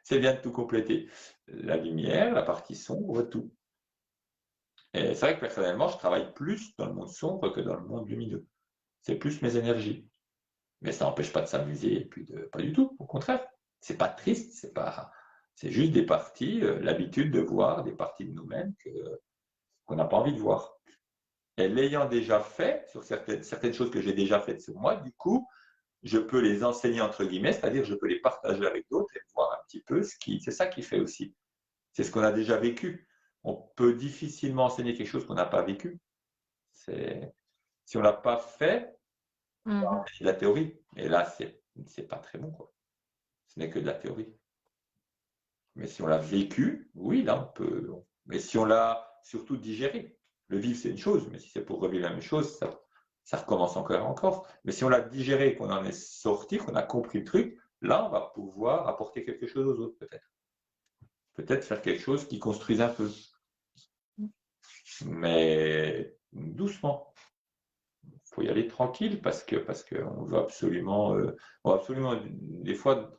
C'est bien de tout compléter. La lumière, la partie sombre, tout. Et c'est vrai que personnellement, je travaille plus dans le monde sombre que dans le monde lumineux. C'est plus mes énergies. Mais ça n'empêche pas de s'amuser et puis pas du tout, au contraire. C'est pas triste, c'est pas. C'est juste des parties, l'habitude de voir des parties de nous-mêmes qu'on n'a pas envie de voir. Et l'ayant déjà fait, sur certaines choses que j'ai déjà faites sur moi, du coup, je peux les enseigner entre guillemets, c'est-à-dire je peux les partager avec d'autres et voir un petit peu c'est ça qui fait aussi. C'est ce qu'on a déjà vécu. On peut difficilement enseigner quelque chose qu'on n'a pas vécu. Si on ne l'a pas fait, Mhm. c'est de la théorie. Et là, c'est pas très bon, quoi. Ce n'est que de la théorie. Mais si on l'a vécu, oui, là, on peut. Mais si on l'a surtout digéré, le vivre, c'est une chose, mais si c'est pour revivre la même chose, ça recommence encore et encore. Mais si on l'a digéré, qu'on en est sorti, qu'on a compris le truc, là, on va pouvoir apporter quelque chose aux autres, peut-être. Peut-être faire quelque chose qui construise un peu. Mais doucement. Il faut y aller tranquille parce que on veut absolument, des fois,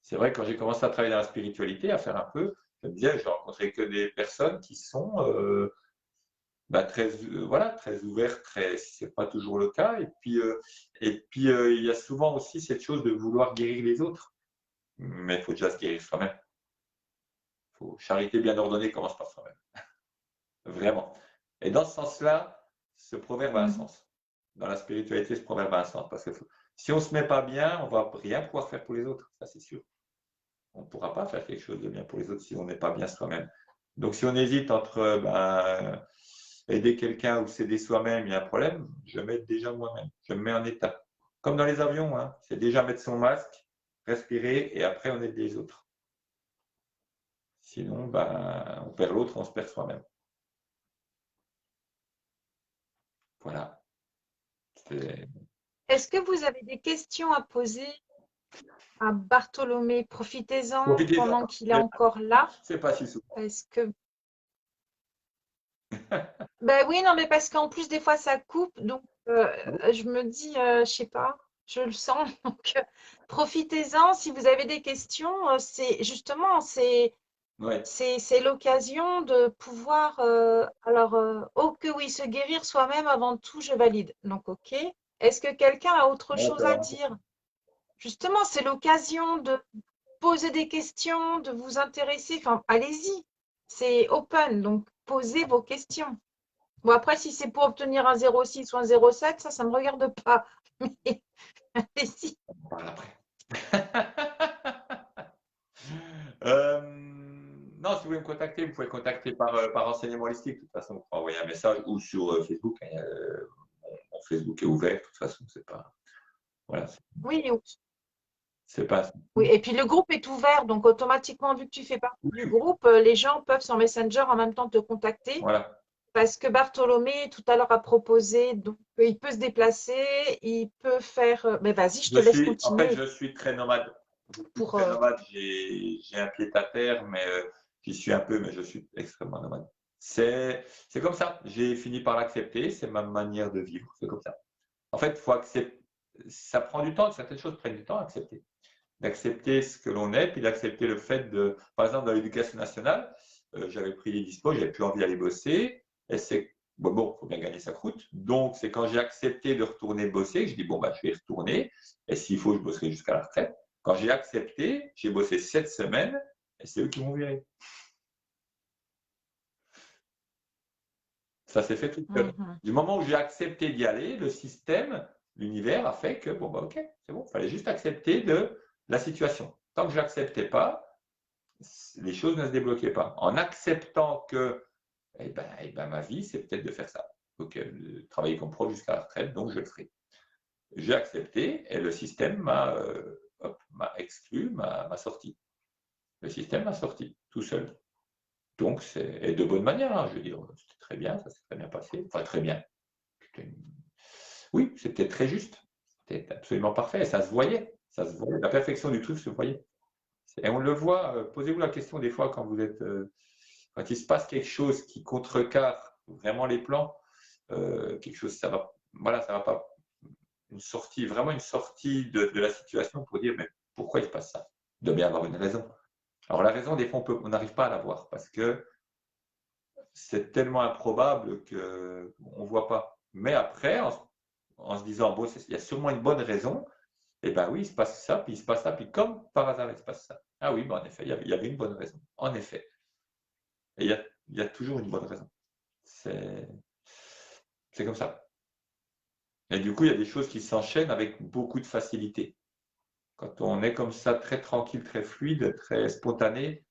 c'est vrai, quand j'ai commencé à travailler dans la spiritualité, à faire un peu, je me disais, je rencontrais que des personnes qui sont voilà, très ouvertes, c'est pas toujours le cas. Et puis, il y a souvent aussi cette chose de vouloir guérir les autres. Mais il faut déjà se guérir soi-même. Charité bien ordonnée commence par soi-même. Vraiment. Et dans ce sens-là, ce proverbe a un Mhm. sens. Dans la spiritualité, ce proverbe a un sens. Parce que si on ne se met pas bien, on ne va rien pouvoir faire pour les autres. Ça, c'est sûr. On ne pourra pas faire quelque chose de bien pour les autres si on n'est pas bien soi-même. Donc, si on hésite entre aider quelqu'un ou s'aider soi-même, il y a un problème, je m'aide déjà moi-même. Je me mets en état. Comme dans les avions, hein. C'est déjà mettre son masque, respirer et après on aide les autres. Sinon, on perd l'autre, on se perd soi-même. Voilà. C'est Est-ce que vous avez des questions à poser à Bartholomé? Profitez-en Profitez-en. pendant qu'il est encore là. C'est pas si souvent. Est-ce que Ben oui, non, mais parce qu'en plus, des fois, ça coupe. Donc, je me dis, je sais pas, je le sens. Donc, profitez-en. Si vous avez des questions, c'est justement, Ouais. c'est l'occasion de pouvoir. Alors, oh que oui, se guérir soi-même avant tout, je valide. Donc, OK. Est-ce que quelqu'un a autre Ouais, chose à dire? Justement, c'est l'occasion de poser des questions, de vous intéresser. Enfin, allez-y. C'est open. Donc, posez vos questions. Bon, après, si c'est pour obtenir un 0,6 ou un 0,7, ça ne me regarde pas. Mais allez-y. On parle après. Euh, non, si vous voulez me contacter, vous pouvez me contacter par renseignement holistique. De toute façon, vous pouvez envoyer un message ou sur Facebook, hein. Mon Facebook est ouvert. De toute façon, c'est pas. Voilà, Oui, c'est pas. oui. Et puis le groupe est ouvert, donc automatiquement, vu que tu fais partie du groupe, les gens peuvent sur Messenger en même temps te contacter. Voilà. Parce que Bartholomé, tout à l'heure, a proposé, donc il peut se déplacer, il peut faire. Mais vas-y, je te laisse En fait, continuer je suis très nomade. Je suis pour. très nomade. J'ai un pied à terre, mais j'y suis un peu, mais je suis extrêmement nomade. C'est comme ça. J'ai fini par l'accepter. C'est ma manière de vivre. C'est comme ça. En fait, il faut accepter. Ça prend du temps. Certaines choses prennent du temps à accepter. D'accepter ce que l'on est, puis d'accepter le fait de. Par exemple, dans l'éducation nationale, j'avais pris les dispos, j'avais plus envie d'aller bosser. Et c'est bon, faut bien gagner sa croûte. Donc, c'est quand j'ai accepté de retourner bosser que je dis bon, je vais y retourner. Et s'il faut, je bosserai jusqu'à la retraite. Quand j'ai accepté, j'ai bossé 7 semaines et c'est eux qui m'ont viré. Ça s'est fait tout seul. Mhm. Du moment où j'ai accepté d'y aller, le système, l'univers a fait que bon, ok, c'est bon. Il fallait juste accepter de la situation. Tant que je n'acceptais pas, les choses ne se débloquaient pas. En acceptant que ma vie, c'est peut-être de faire ça. Donc, travailler comme prof jusqu'à la retraite, donc je le ferai. J'ai accepté et le système m'a exclu, m'a sorti. Le système m'a sorti tout seul. Donc, et de bonne manière, hein, je veux dire, c'était très bien, ça s'est très bien passé. Enfin, très bien. Une... Oui, c'était très juste. C'était absolument parfait. Et ça se voyait. Ça se voyait. La perfection du truc se voyait. Et on le voit, posez-vous la question des fois quand il se passe quelque chose qui contrecarre vraiment les plans, quelque chose, voilà, ça va pas, vraiment une sortie de la situation pour dire, mais pourquoi il se passe ça? Il doit bien avoir une raison. Alors la raison, des fois, on n'arrive pas à la voir parce que c'est tellement improbable qu'on ne voit pas. Mais après, en se disant, bon, il y a sûrement une bonne raison, et ben oui, il se passe ça, puis il se passe ça, puis comme par hasard, il se passe ça. Ah oui, bah, en effet, il y avait une bonne raison. En effet. Et il y a toujours une bonne raison. C'est comme ça. Et du coup, il y a des choses qui s'enchaînent avec beaucoup de facilité. Quand on est comme ça, très tranquille, très fluide, très spontané,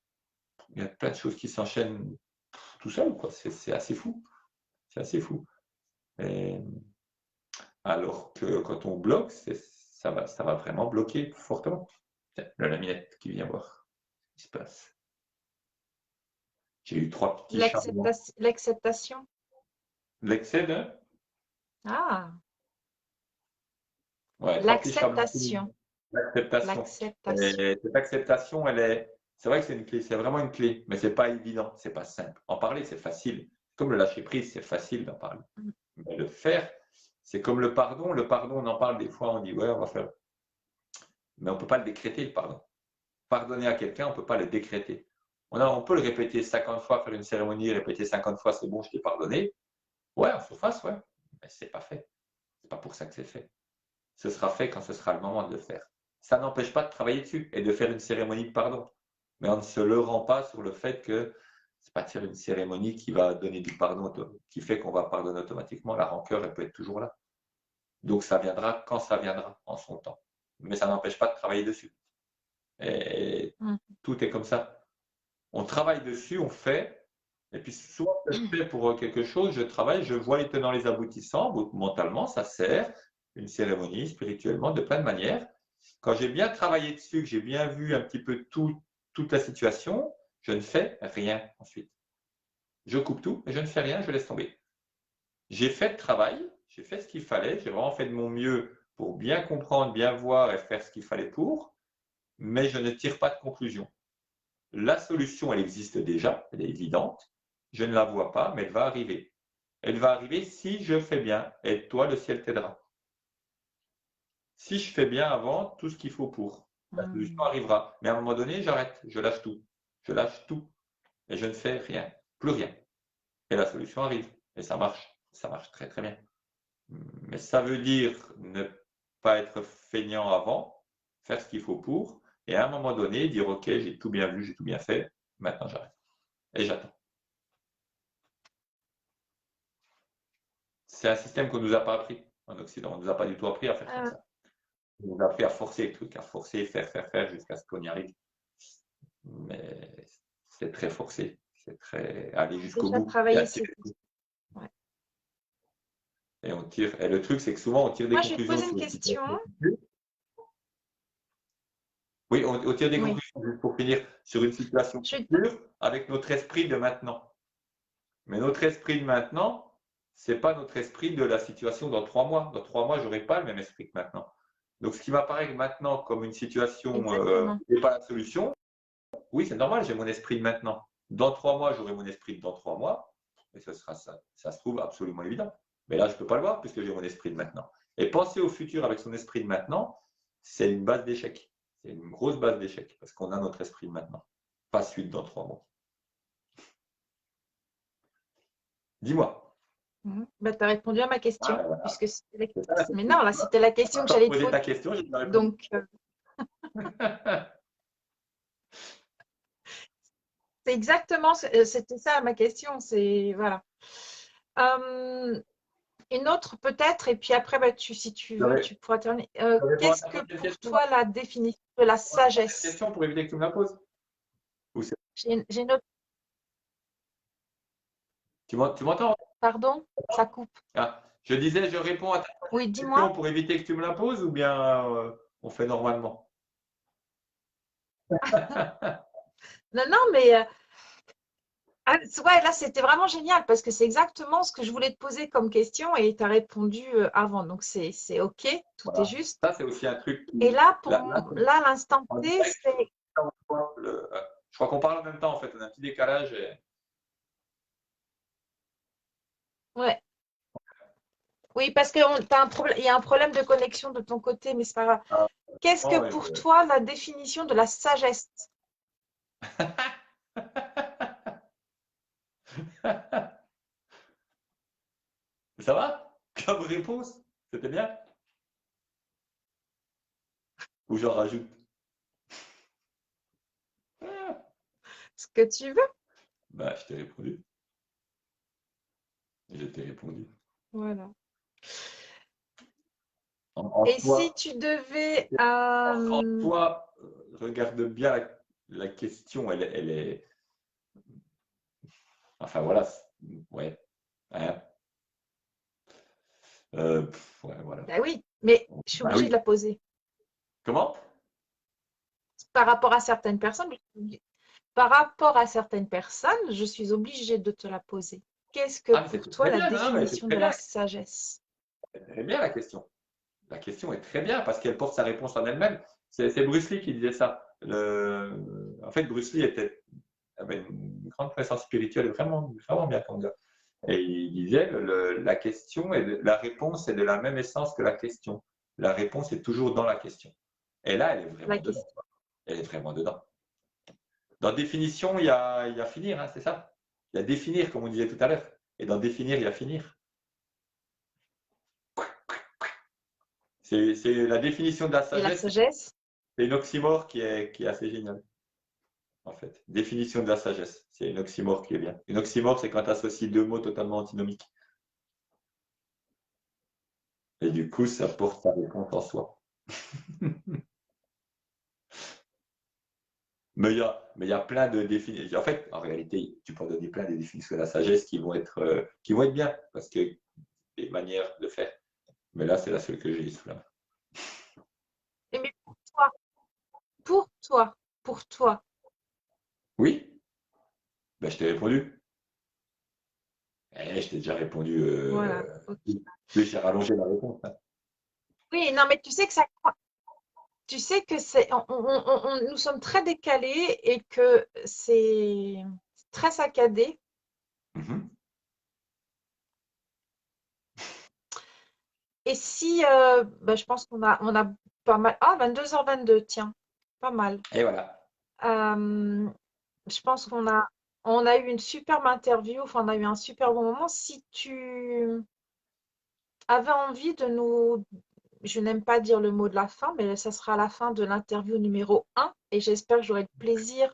il y a plein de choses qui s'enchaînent tout seul, quoi. C'est assez fou. C'est assez fou. Et alors que quand on bloque, ça va vraiment bloquer fortement. Tiens, la laminette qui vient voir ce qui se passe. J'ai eu 3 petits changements. L'acceptation. L'excès de? Ah, Ouais, 3 petits changements. l'acceptation. L'acceptation. L'acceptation. Et cette acceptation, c'est vrai que c'est une clé, c'est vraiment une clé, mais c'est pas évident, c'est pas simple. En parler, c'est facile. Comme le lâcher prise, c'est facile d'en parler. Mm. Mais le faire, c'est comme le pardon. Le pardon, on en parle des fois, on dit ouais, on va faire. Mais on peut pas le décréter, le pardon. Pardonner à quelqu'un, on peut pas le décréter. On peut le répéter 50 fois, faire une cérémonie, répéter 50 fois, c'est bon, je t'ai pardonné. Ouais, en surface, ouais. Mais c'est pas fait. C'est pas pour ça que c'est fait. Ce sera fait quand ce sera le moment de le faire. Ça n'empêche pas de travailler dessus et de faire une cérémonie de pardon. Mais on ne se le rend pas sur le fait que c'est pas de faire une cérémonie qui va donner du pardon, qui fait qu'on va pardonner automatiquement. La rancœur, elle peut être toujours là. Donc ça viendra quand ça viendra, en son temps. Mais ça n'empêche pas de travailler dessus. Et Mm. tout est comme ça. On travaille dessus, on fait. Et puis soit je fais pour quelque chose, je travaille, je vois les tenants, les aboutissants, mentalement, ça sert, une cérémonie, spirituellement, de plein de manières. Quand j'ai bien travaillé dessus, que j'ai bien vu un petit peu toute la situation, je ne fais rien ensuite. Je coupe tout et je ne fais rien, je laisse tomber. J'ai fait le travail, j'ai fait ce qu'il fallait, j'ai vraiment fait de mon mieux pour bien comprendre, bien voir et faire ce qu'il fallait pour, mais je ne tire pas de conclusion. La solution, elle existe déjà, elle est évidente. Je ne la vois pas, mais elle va arriver. Elle va arriver si je fais bien. Et toi, le ciel t'aidera. Si je fais bien avant tout ce qu'il faut pour, la solution Mm. arrivera. Mais à un moment donné, j'arrête, je lâche tout. Je lâche tout. Et je ne fais rien, plus rien. Et la solution arrive. Et ça marche. Ça marche très très bien. Mais ça veut dire ne pas être feignant avant, faire ce qu'il faut pour, et à un moment donné, dire ok, j'ai tout bien vu, j'ai tout bien fait, maintenant j'arrête. Et j'attends. C'est un système qu'on ne nous a pas appris en Occident. On ne nous a pas du tout appris à faire comme Euh, ça. On nous a appris à forcer le truc, à forcer, faire jusqu'à ce qu'on y arrive. Mais c'est très forcé. C'est très aller jusqu'au Déjà bout et travailler attirer ici. le coup. Ouais. Et on tire. Et le truc, c'est que souvent, on tire des Moi, je vais te conclusions poser une sur une question. situation. Oui, on tire des Oui. conclusions, juste pour finir, sur une situation Je... future avec notre esprit de maintenant. Mais notre esprit de maintenant, c'est pas notre esprit de la situation dans 3 mois. Dans 3 mois, je n'aurai pas le même esprit que maintenant. Donc, ce qui m'apparaît maintenant comme une situation Exactement. qui n'est pas la solution, oui, c'est normal, j'ai mon esprit de maintenant. Dans 3 mois, j'aurai mon esprit de dans 3 mois, et ce sera ça. Ça se trouve absolument évident. Mais là, je ne peux pas le voir puisque j'ai mon esprit de maintenant. Et penser au futur avec son esprit de maintenant, c'est une base d'échec. C'est une grosse base d'échec parce qu'on a notre esprit de maintenant. Pas celui de dans 3 mois. Dis-moi. Bah, tu as répondu à ma Ah, question, ben voilà. puisque C'est ça la mais question. non, là, c'était la question que Tu as j'allais te posé poser. ta question, j'ai bien répondu. Donc, c'est exactement, c'était ça ma question. C'est voilà. Euh, une autre peut-être, et puis après, bah, si tu veux, tu pourras terminer. Je réponds à Qu'est-ce ta que prochaine pour question. toi la définition de la sagesse? Question pour éviter que tu me la poses. J'ai une autre. Tu m'entends? Pardon, ça coupe. Ah, je disais, je réponds à ta Oui, question dis-moi. pour éviter que tu me la poses ou bien on fait normalement? Non, non, mais ouais, là, c'était vraiment génial parce que c'est exactement ce que je voulais te poser comme question et tu as répondu avant. Donc, c'est OK, tout est Voilà. juste. Ça, c'est aussi un truc Et qui. là, Là, là, l'instant en T, direct, c'est. je crois qu'on parle en même temps en fait. On a un petit décalage. Ouais. Oui, parce qu'il y a un problème de connexion de ton côté, mais c'est pas grave. Ah, Qu'est-ce que bon, pour toi la définition de la sagesse? Ça va? Comme réponse? C'était bien? Ou j'en rajoute? Ce que tu veux. Bah, je t'ai répondu. Je t'ai répondu. Voilà. En Et soi, si tu devais... en soi, regarde bien la question, elle est. Enfin voilà, ouais. Hein, ouais, voilà. bah oui, mais je suis Bah obligée oui. de la poser. Comment? Par rapport à certaines personnes, par rapport à certaines personnes, je suis obligée de te la poser. Qu'est-ce que Ah, mais pour c'était toi très la bien, non, mais c'est définition très de la bien. sagesse? C'est très bien la question. La question est très bien parce qu'elle porte sa réponse en elle-même. C'est Bruce Lee qui disait ça. En fait, Bruce Lee avait une grande présence spirituelle, vraiment, vraiment bien comme gars. Et il disait, la question la réponse est de la même essence que la question. La réponse est toujours dans la question. Et là, elle est La vraiment dedans. question. Elle est vraiment dedans. Dans définition, il y a finir, hein, c'est ça. Il y a définir, comme on disait tout à l'heure. Et dans définir, il y a finir. C'est la définition de la Et la sagesse, sagesse? c'est une oxymore qui est assez géniale, en fait. Définition de la sagesse, c'est une oxymore qui est bien. Une oxymore, c'est quand tu associes deux mots totalement antinomiques. Et du coup, ça porte sa réponse en soi. Mais il y a plein de définitions. En fait, en réalité, tu peux donner plein de définitions de la sagesse qui vont être bien, parce que des manières de faire. Mais là, c'est la seule que j'ai sous la main. Mais pour toi, pour toi, pour toi. Oui, ben, je t'ai répondu. Je t'ai déjà répondu. Voilà. Ok. Oui, j'ai rallongé la réponse, hein. Oui, non, mais tu sais que ça, tu sais que c'est, nous sommes très décalés et que c'est très saccadé. Mhm. Et si, bah, je pense qu'on a pas mal. Ah, 22h22, tiens, pas mal. Et voilà. Euh, je pense on a eu une superbe interview, enfin, on a eu un super bon moment. Si tu avais envie de nous, je n'aime pas dire le mot de la fin, mais ça sera la fin de l'interview numéro 1 et j'espère que j'aurai le plaisir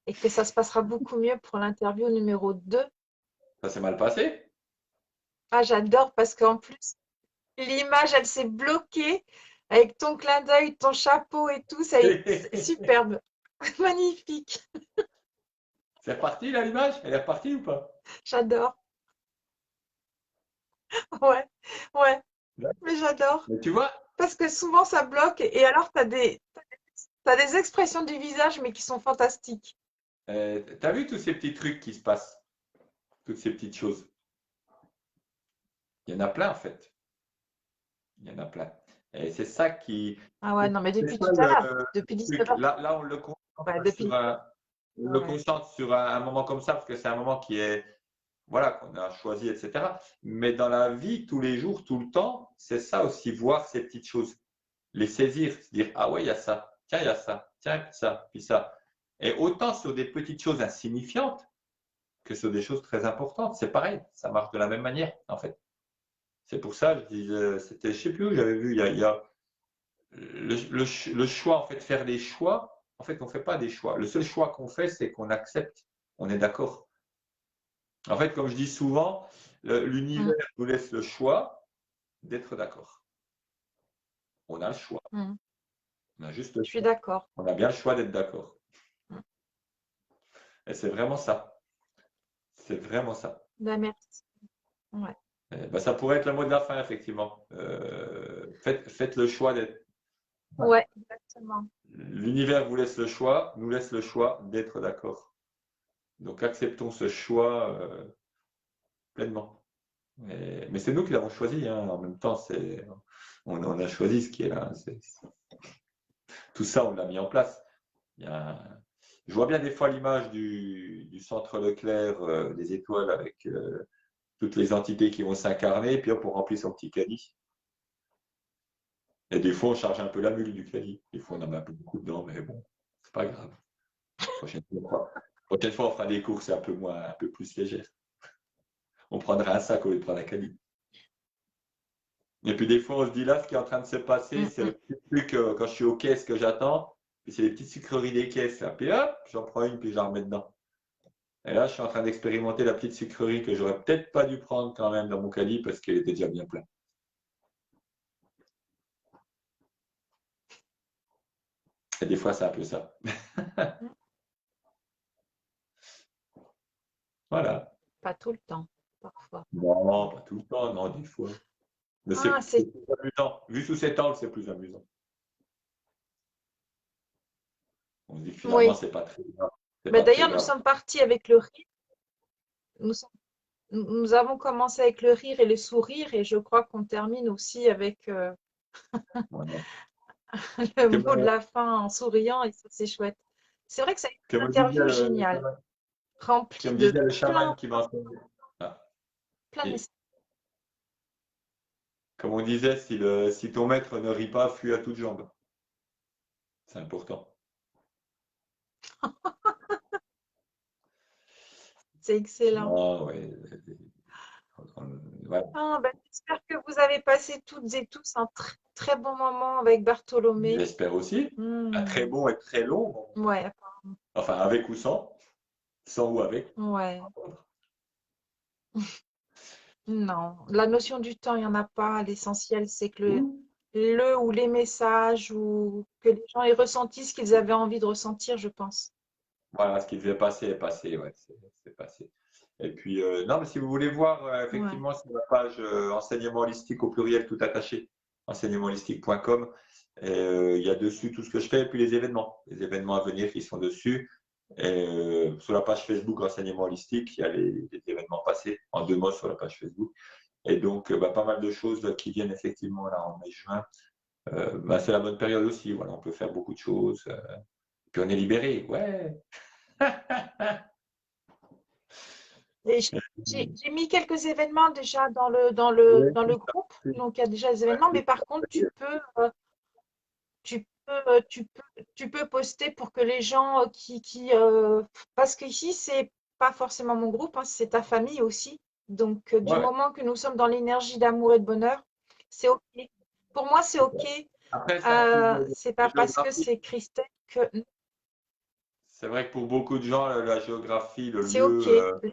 et que ça se passera beaucoup mieux pour l'interview numéro 2. Ça s'est mal passé? Ah, j'adore parce qu'en plus, l'image, elle s'est bloquée avec ton clin d'œil, ton chapeau et tout. C'est superbe. Magnifique. C'est reparti là l'image? Elle est repartie ou pas? J'adore. Ouais, ouais, mais j'adore. Mais tu vois, Parce que souvent, ça bloque et alors, t'as des expressions du visage, mais qui sont fantastiques. t'as vu tous ces petits trucs qui se passent, toutes ces petites choses. Il y en a plein en fait. Il y en a plein. Et c'est ça qui. Ah ouais, non, mais C'est depuis ça tout à l'heure, le depuis truc. 19h. Là, Ouais, depuis. on le Ouais. concentre sur un moment comme ça, parce que c'est un moment qui est, voilà, qu'on a choisi, etc. Mais dans la vie, tous les jours, tout le temps, c'est ça aussi, voir ces petites choses, les saisir, se dire, ah ouais, il y a ça, tiens, il y a ça, tiens, puis ça, puis ça. Et autant sur des petites choses insignifiantes que sur des choses très importantes. C'est pareil, ça marche de la même manière, en fait. C'est pour ça, je disais, c'était, je sais plus où j'avais vu, il y a le choix, en fait, faire des choix. En fait, on ne fait pas des choix. Le seul choix qu'on fait, c'est qu'on accepte. On est d'accord. En fait, comme je dis souvent, l'univers Mm, nous laisse le choix d'être d'accord. On a le choix. mm. On a juste le Je suis choix. d'accord. On a bien le choix d'être d'accord. Mm. Et c'est vraiment ça. C'est vraiment ça. Ben, merci. Ouais. Ben, ça pourrait être le mot de la fin, effectivement. Faites le choix d'être. Ouais, exactement. L'univers vous laisse le choix, nous laisse le choix d'être d'accord. Donc acceptons ce choix pleinement. Mais c'est nous qui l'avons choisi, hein. En même temps, on a choisi ce qui est là. Tout ça, on l'a mis en place. Je vois bien des fois l'image du centre Leclerc, des étoiles avec toutes les entités qui vont s'incarner, puis hop, on remplit son petit caddie. Et des fois, on charge un peu la mule du caddie. Des fois, on en met un peu beaucoup dedans, mais bon, c'est pas grave. Prochaine fois, on fera des courses un peu plus légères. On prendra un sac au lieu de prendre un caddie. Et puis des fois, on se dit là, ce qui est en train de se passer, Mm, c'est le mm. petit truc quand je suis aux caisses que j'attends. Puis c'est les petites sucreries des caisses, là. Puis hop, j'en prends une, puis j'en remets dedans. Et là, je suis en train d'expérimenter la petite sucrerie que j'aurais peut-être pas dû prendre quand même dans mon caddie parce qu'elle était déjà bien pleine. Et des fois, c'est un peu ça. Voilà. Pas tout le temps, parfois. Non, pas tout le temps, non, des fois. Mais Ah, c'est c'est... plus amusant. Vu sous cet angle, c'est plus amusant. On se dit que finalement, Oui. c'est pas très grave. C'est Mais pas très d'ailleurs, nous grave. sommes partis avec le rire. Nous, sommes- nous avons commencé avec le rire et le sourire et je crois qu'on termine aussi avec Voilà. le Comme, mot de la fin en souriant et ça, c'est chouette. C'est vrai que c'est une comme disait interview géniale, remplie comme de disait le chaman plein, qui m'a enseigné. Ah, plein de et messages. comme on disait, si ton maître ne rit pas, fuis à toutes jambes. C'est important. C'est excellent. Non, ouais, ouais. Ah, ben, j'espère que vous avez passé toutes et tous un très, très bon moment avec Bartholomé. J'espère aussi. Un très Hmm. bon et très long moment. Ouais, Enfin, avec ou sans. Sans ou avec. ouais. Non, la notion du temps, il n'y en a pas. L'essentiel, c'est que Oui. le ou les messages ou que les gens aient ressenti ce qu'ils avaient envie de ressentir, je pense. Voilà, ce qui devait passer est passé. Ouais, c'est passé. Et puis, non, mais si vous voulez voir, Ouais, effectivement, sur la page enseignement holistique au pluriel tout attaché, enseignementholistique.com, et il y a dessus tout ce que je fais, et puis les événements à venir qui sont dessus. Et sur la page Facebook enseignement holistique, il y a les événements passés en 2 mots sur la page Facebook. Et donc, bah, pas mal de choses là, qui viennent effectivement là en mai-juin. Bah, c'est la bonne période aussi. Voilà, on peut faire beaucoup de choses. Puis on est libéré. Ouais. et j'ai mis quelques événements déjà Ouais, dans le groupe. Donc, il y a déjà des événements, mais par contre, tu peux, tu peux poster pour que les gens parce qu'ici, c'est pas forcément mon groupe, hein, c'est ta famille aussi. Donc, du ouais, moment que nous sommes dans l'énergie d'amour et de bonheur, c'est OK. Pour moi, c'est c'est OK. ça. Après, c'est un sujet C'est de pas parce que géographie. c'est Christelle que C'est vrai que pour beaucoup de gens, la géographie, le c'est lieu, OK.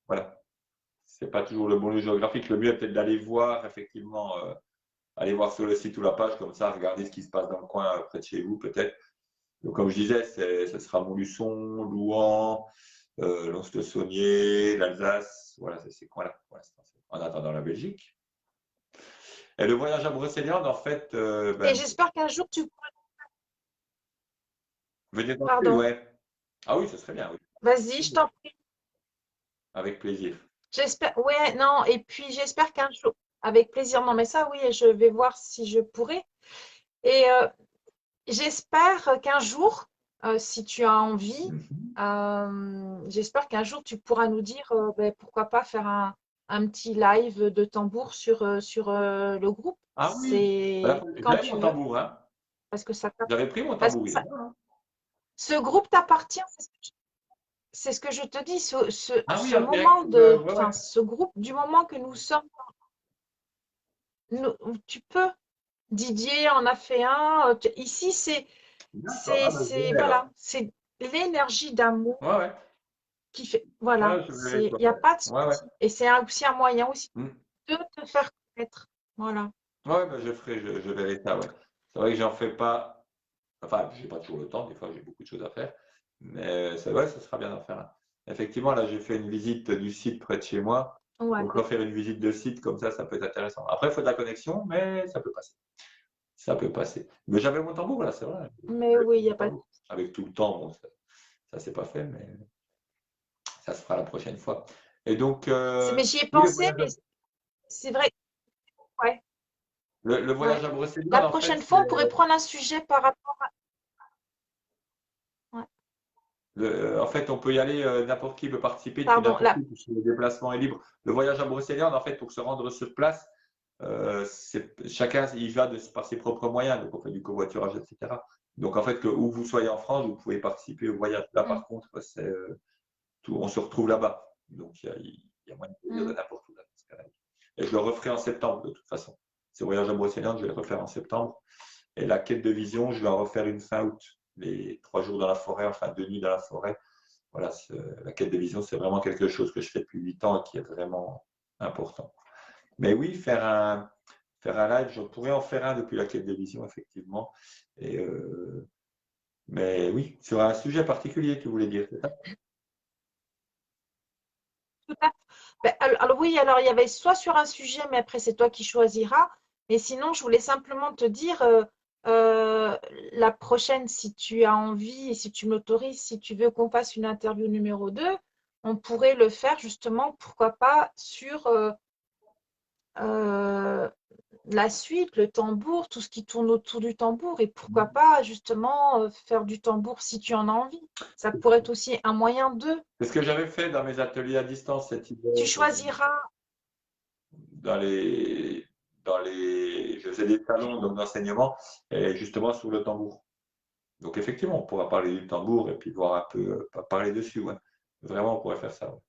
voilà, c'est pas toujours le bon lieu géographique. Le mieux est peut-être d'aller voir, effectivement, aller voir sur le site ou la page, comme ça, regarder ce qui se passe dans le coin près de chez vous, peut-être. Donc, comme je disais, ce sera Montluçon, Louhans, Lons-le-Saunier, l'Alsace, voilà, c'est ces coins-là, pour l'instant. En attendant la Belgique. Et le voyage à Brocéliande, en fait, Et ben, j'espère qu'un jour tu pourras. venez dans le sud, Pardon. ouais. Ah oui, ce serait bien, oui. Vas-y, je t'en prie. Avec plaisir. J'espère. Ouais, non. Et puis j'espère qu'un jour, avec plaisir. Non, mais ça, oui, je vais voir si je pourrai. Et j'espère qu'un jour, si tu as envie, Mhm. j'espère qu'un jour tu pourras nous dire, ben, pourquoi pas faire un petit live de tambour sur le groupe. Ah oui, C'est quand j'avais tu mon veux, tambour, hein. parce que J'avais pris mon parce que tambour, il est là, hein. ce groupe t'appartient. C'est ce que je te dis. Ah oui, Ce en direct, moment ouais, ouais. enfin, ce groupe, du moment que nous sommes, tu peux. Didier en a fait un. Ici, D'accord, ah ben, je verrai voilà, alors. c'est l'énergie d'amour Ouais, ouais, qui fait, voilà, ouais, je verrai il quoi n'y a faire. pas de Ouais, ouais. souci. Et c'est aussi un moyen aussi Hmm. de te faire connaître. Voilà. Ouais, ben, je verrai ça, ouais. C'est vrai que j'en fais pas, enfin, j'ai pas toujours le temps, des fois j'ai beaucoup de choses à faire, mais c'est vrai, ce sera bien d'en faire un. Effectivement, là, j'ai fait une visite du site près de chez moi, Ouais. donc refaire une visite de site comme ça peut être intéressant. Après, il faut de la connexion, mais ça peut passer. Ça peut passer. Mais j'avais mon tambour, là, c'est vrai. Mais J'avais oui, il n'y mon a pas de... tambour. Avec tout le temps, bon, ça s'est pas fait, mais ça se fera la prochaine fois. Et donc, Mais j'y ai oui, pensé, mais c'est vrai. Ouais, le voyage ouais. à La Brocéliande, en fait, prochaine fois, on pourrait prendre un sujet par rapport ouais. en fait, on peut y aller, n'importe qui peut participer depuis Pardon, n'importe où, puisque le déplacement est libre. Le voyage à Brocéliande, en fait, pour se rendre sur place, chacun y va par ses propres moyens, donc on fait du covoiturage, etc. Donc, en fait, que où vous soyez en France, vous pouvez participer au voyage. Là, Mm, par contre, on se retrouve là-bas. Donc, il y a moyen de venir de mm. n'importe où. Là, dans ce cas-là. Et je le referai en septembre, de toute façon. Ce voyage à Brocéliande, je vais le refaire en septembre. Et la quête de vision, je vais en refaire une fin août. les 3 jours dans la forêt, enfin 2 nuits dans la forêt. Voilà, la quête de vision, c'est vraiment quelque chose que je fais depuis 8 ans et qui est vraiment important. Mais oui, faire un live, je pourrais en faire un depuis la quête de vision, effectivement. Et, mais oui, sur un sujet particulier, tu voulais dire, c'est ça? Tout à fait. Ben, alors oui, alors il y avait soit sur un sujet, mais après c'est toi qui choisiras. Mais sinon, je voulais simplement te dire, la prochaine, si tu as envie et si tu m'autorises, si tu veux qu'on fasse une interview numéro 2, on pourrait le faire justement, pourquoi pas, sur euh, la suite, le tambour, tout ce qui tourne autour du tambour. Et pourquoi pas justement faire du tambour si tu en as envie. Ça pourrait être aussi un moyen de. C'est ce que j'avais fait dans mes ateliers à distance cet hiver, Tu choisiras. dans les, je faisais des salons donc, d'enseignement, et justement sur le tambour. Donc effectivement, on pourra parler du tambour et puis voir un peu, parler dessus, ouais. Vraiment, on pourrait faire ça, ouais.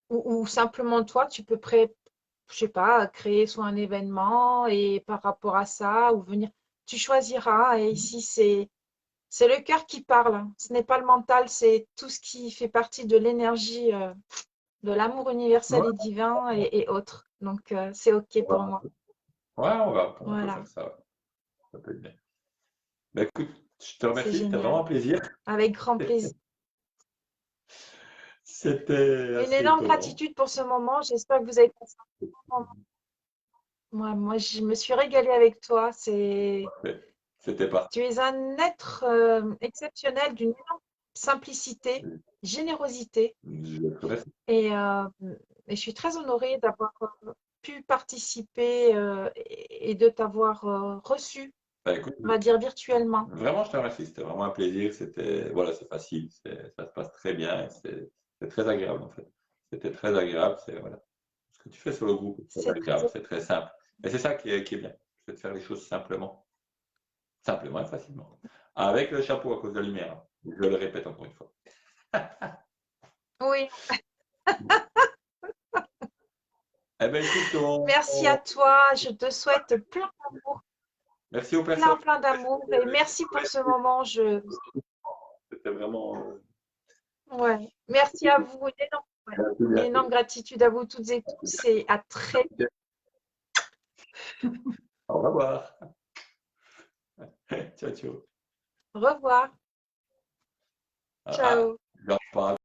Ou simplement toi, tu peux je sais pas, créer soit un événement et par rapport à ça, ou venir. Tu choisiras. Et ici, c'est le cœur qui parle, hein. Ce n'est pas le mental, c'est tout ce qui fait partie de l'énergie, de l'amour universel Ouais, et divin et autres. Donc, c'est OK on pour va, moi. ouais, on peut faire Voilà, ça, ouais. Ça peut être bien. Ben, écoute, je te c'est remercie, c'était vraiment génial. un plaisir. Avec grand plaisir. C'était Une assez énorme étonnant. gratitude pour ce moment. J'espère que vous avez passé un bon moment. Moi, je me suis régalée avec toi. Parfait. C'était parti. Tu es un être exceptionnel d'une énorme simplicité, générosité Je te remercie. et, euh, et je suis très honorée d'avoir pu participer et de t'avoir reçu, Ben, écoute, on va dire virtuellement. vraiment, je te remercie. C'était vraiment un plaisir. C'était, voilà, c'est facile. Ça se passe très bien. C'est très agréable, en fait. C'était très agréable. C'est, voilà. Ce que tu fais sur le groupe est très C'est très agréable. C'est très simple. Et c'est ça qui est bien. C'est de faire les choses simplement. Simplement et facilement. Avec le chapeau à cause de la lumière, hein. Je le répète encore une fois. oui. Eh bien, écoute, Merci à toi. Je te souhaite merci aux personnes plein, qui plein ont fait d'amour et merci pour ce moment. C'était vraiment. Ouais. Merci à vous. Ouais. Merci Une bien. énorme gratitude à vous toutes et tous et à très Au revoir. Ciao, ciao. au revoir. Ah, Ciao. j'en parle.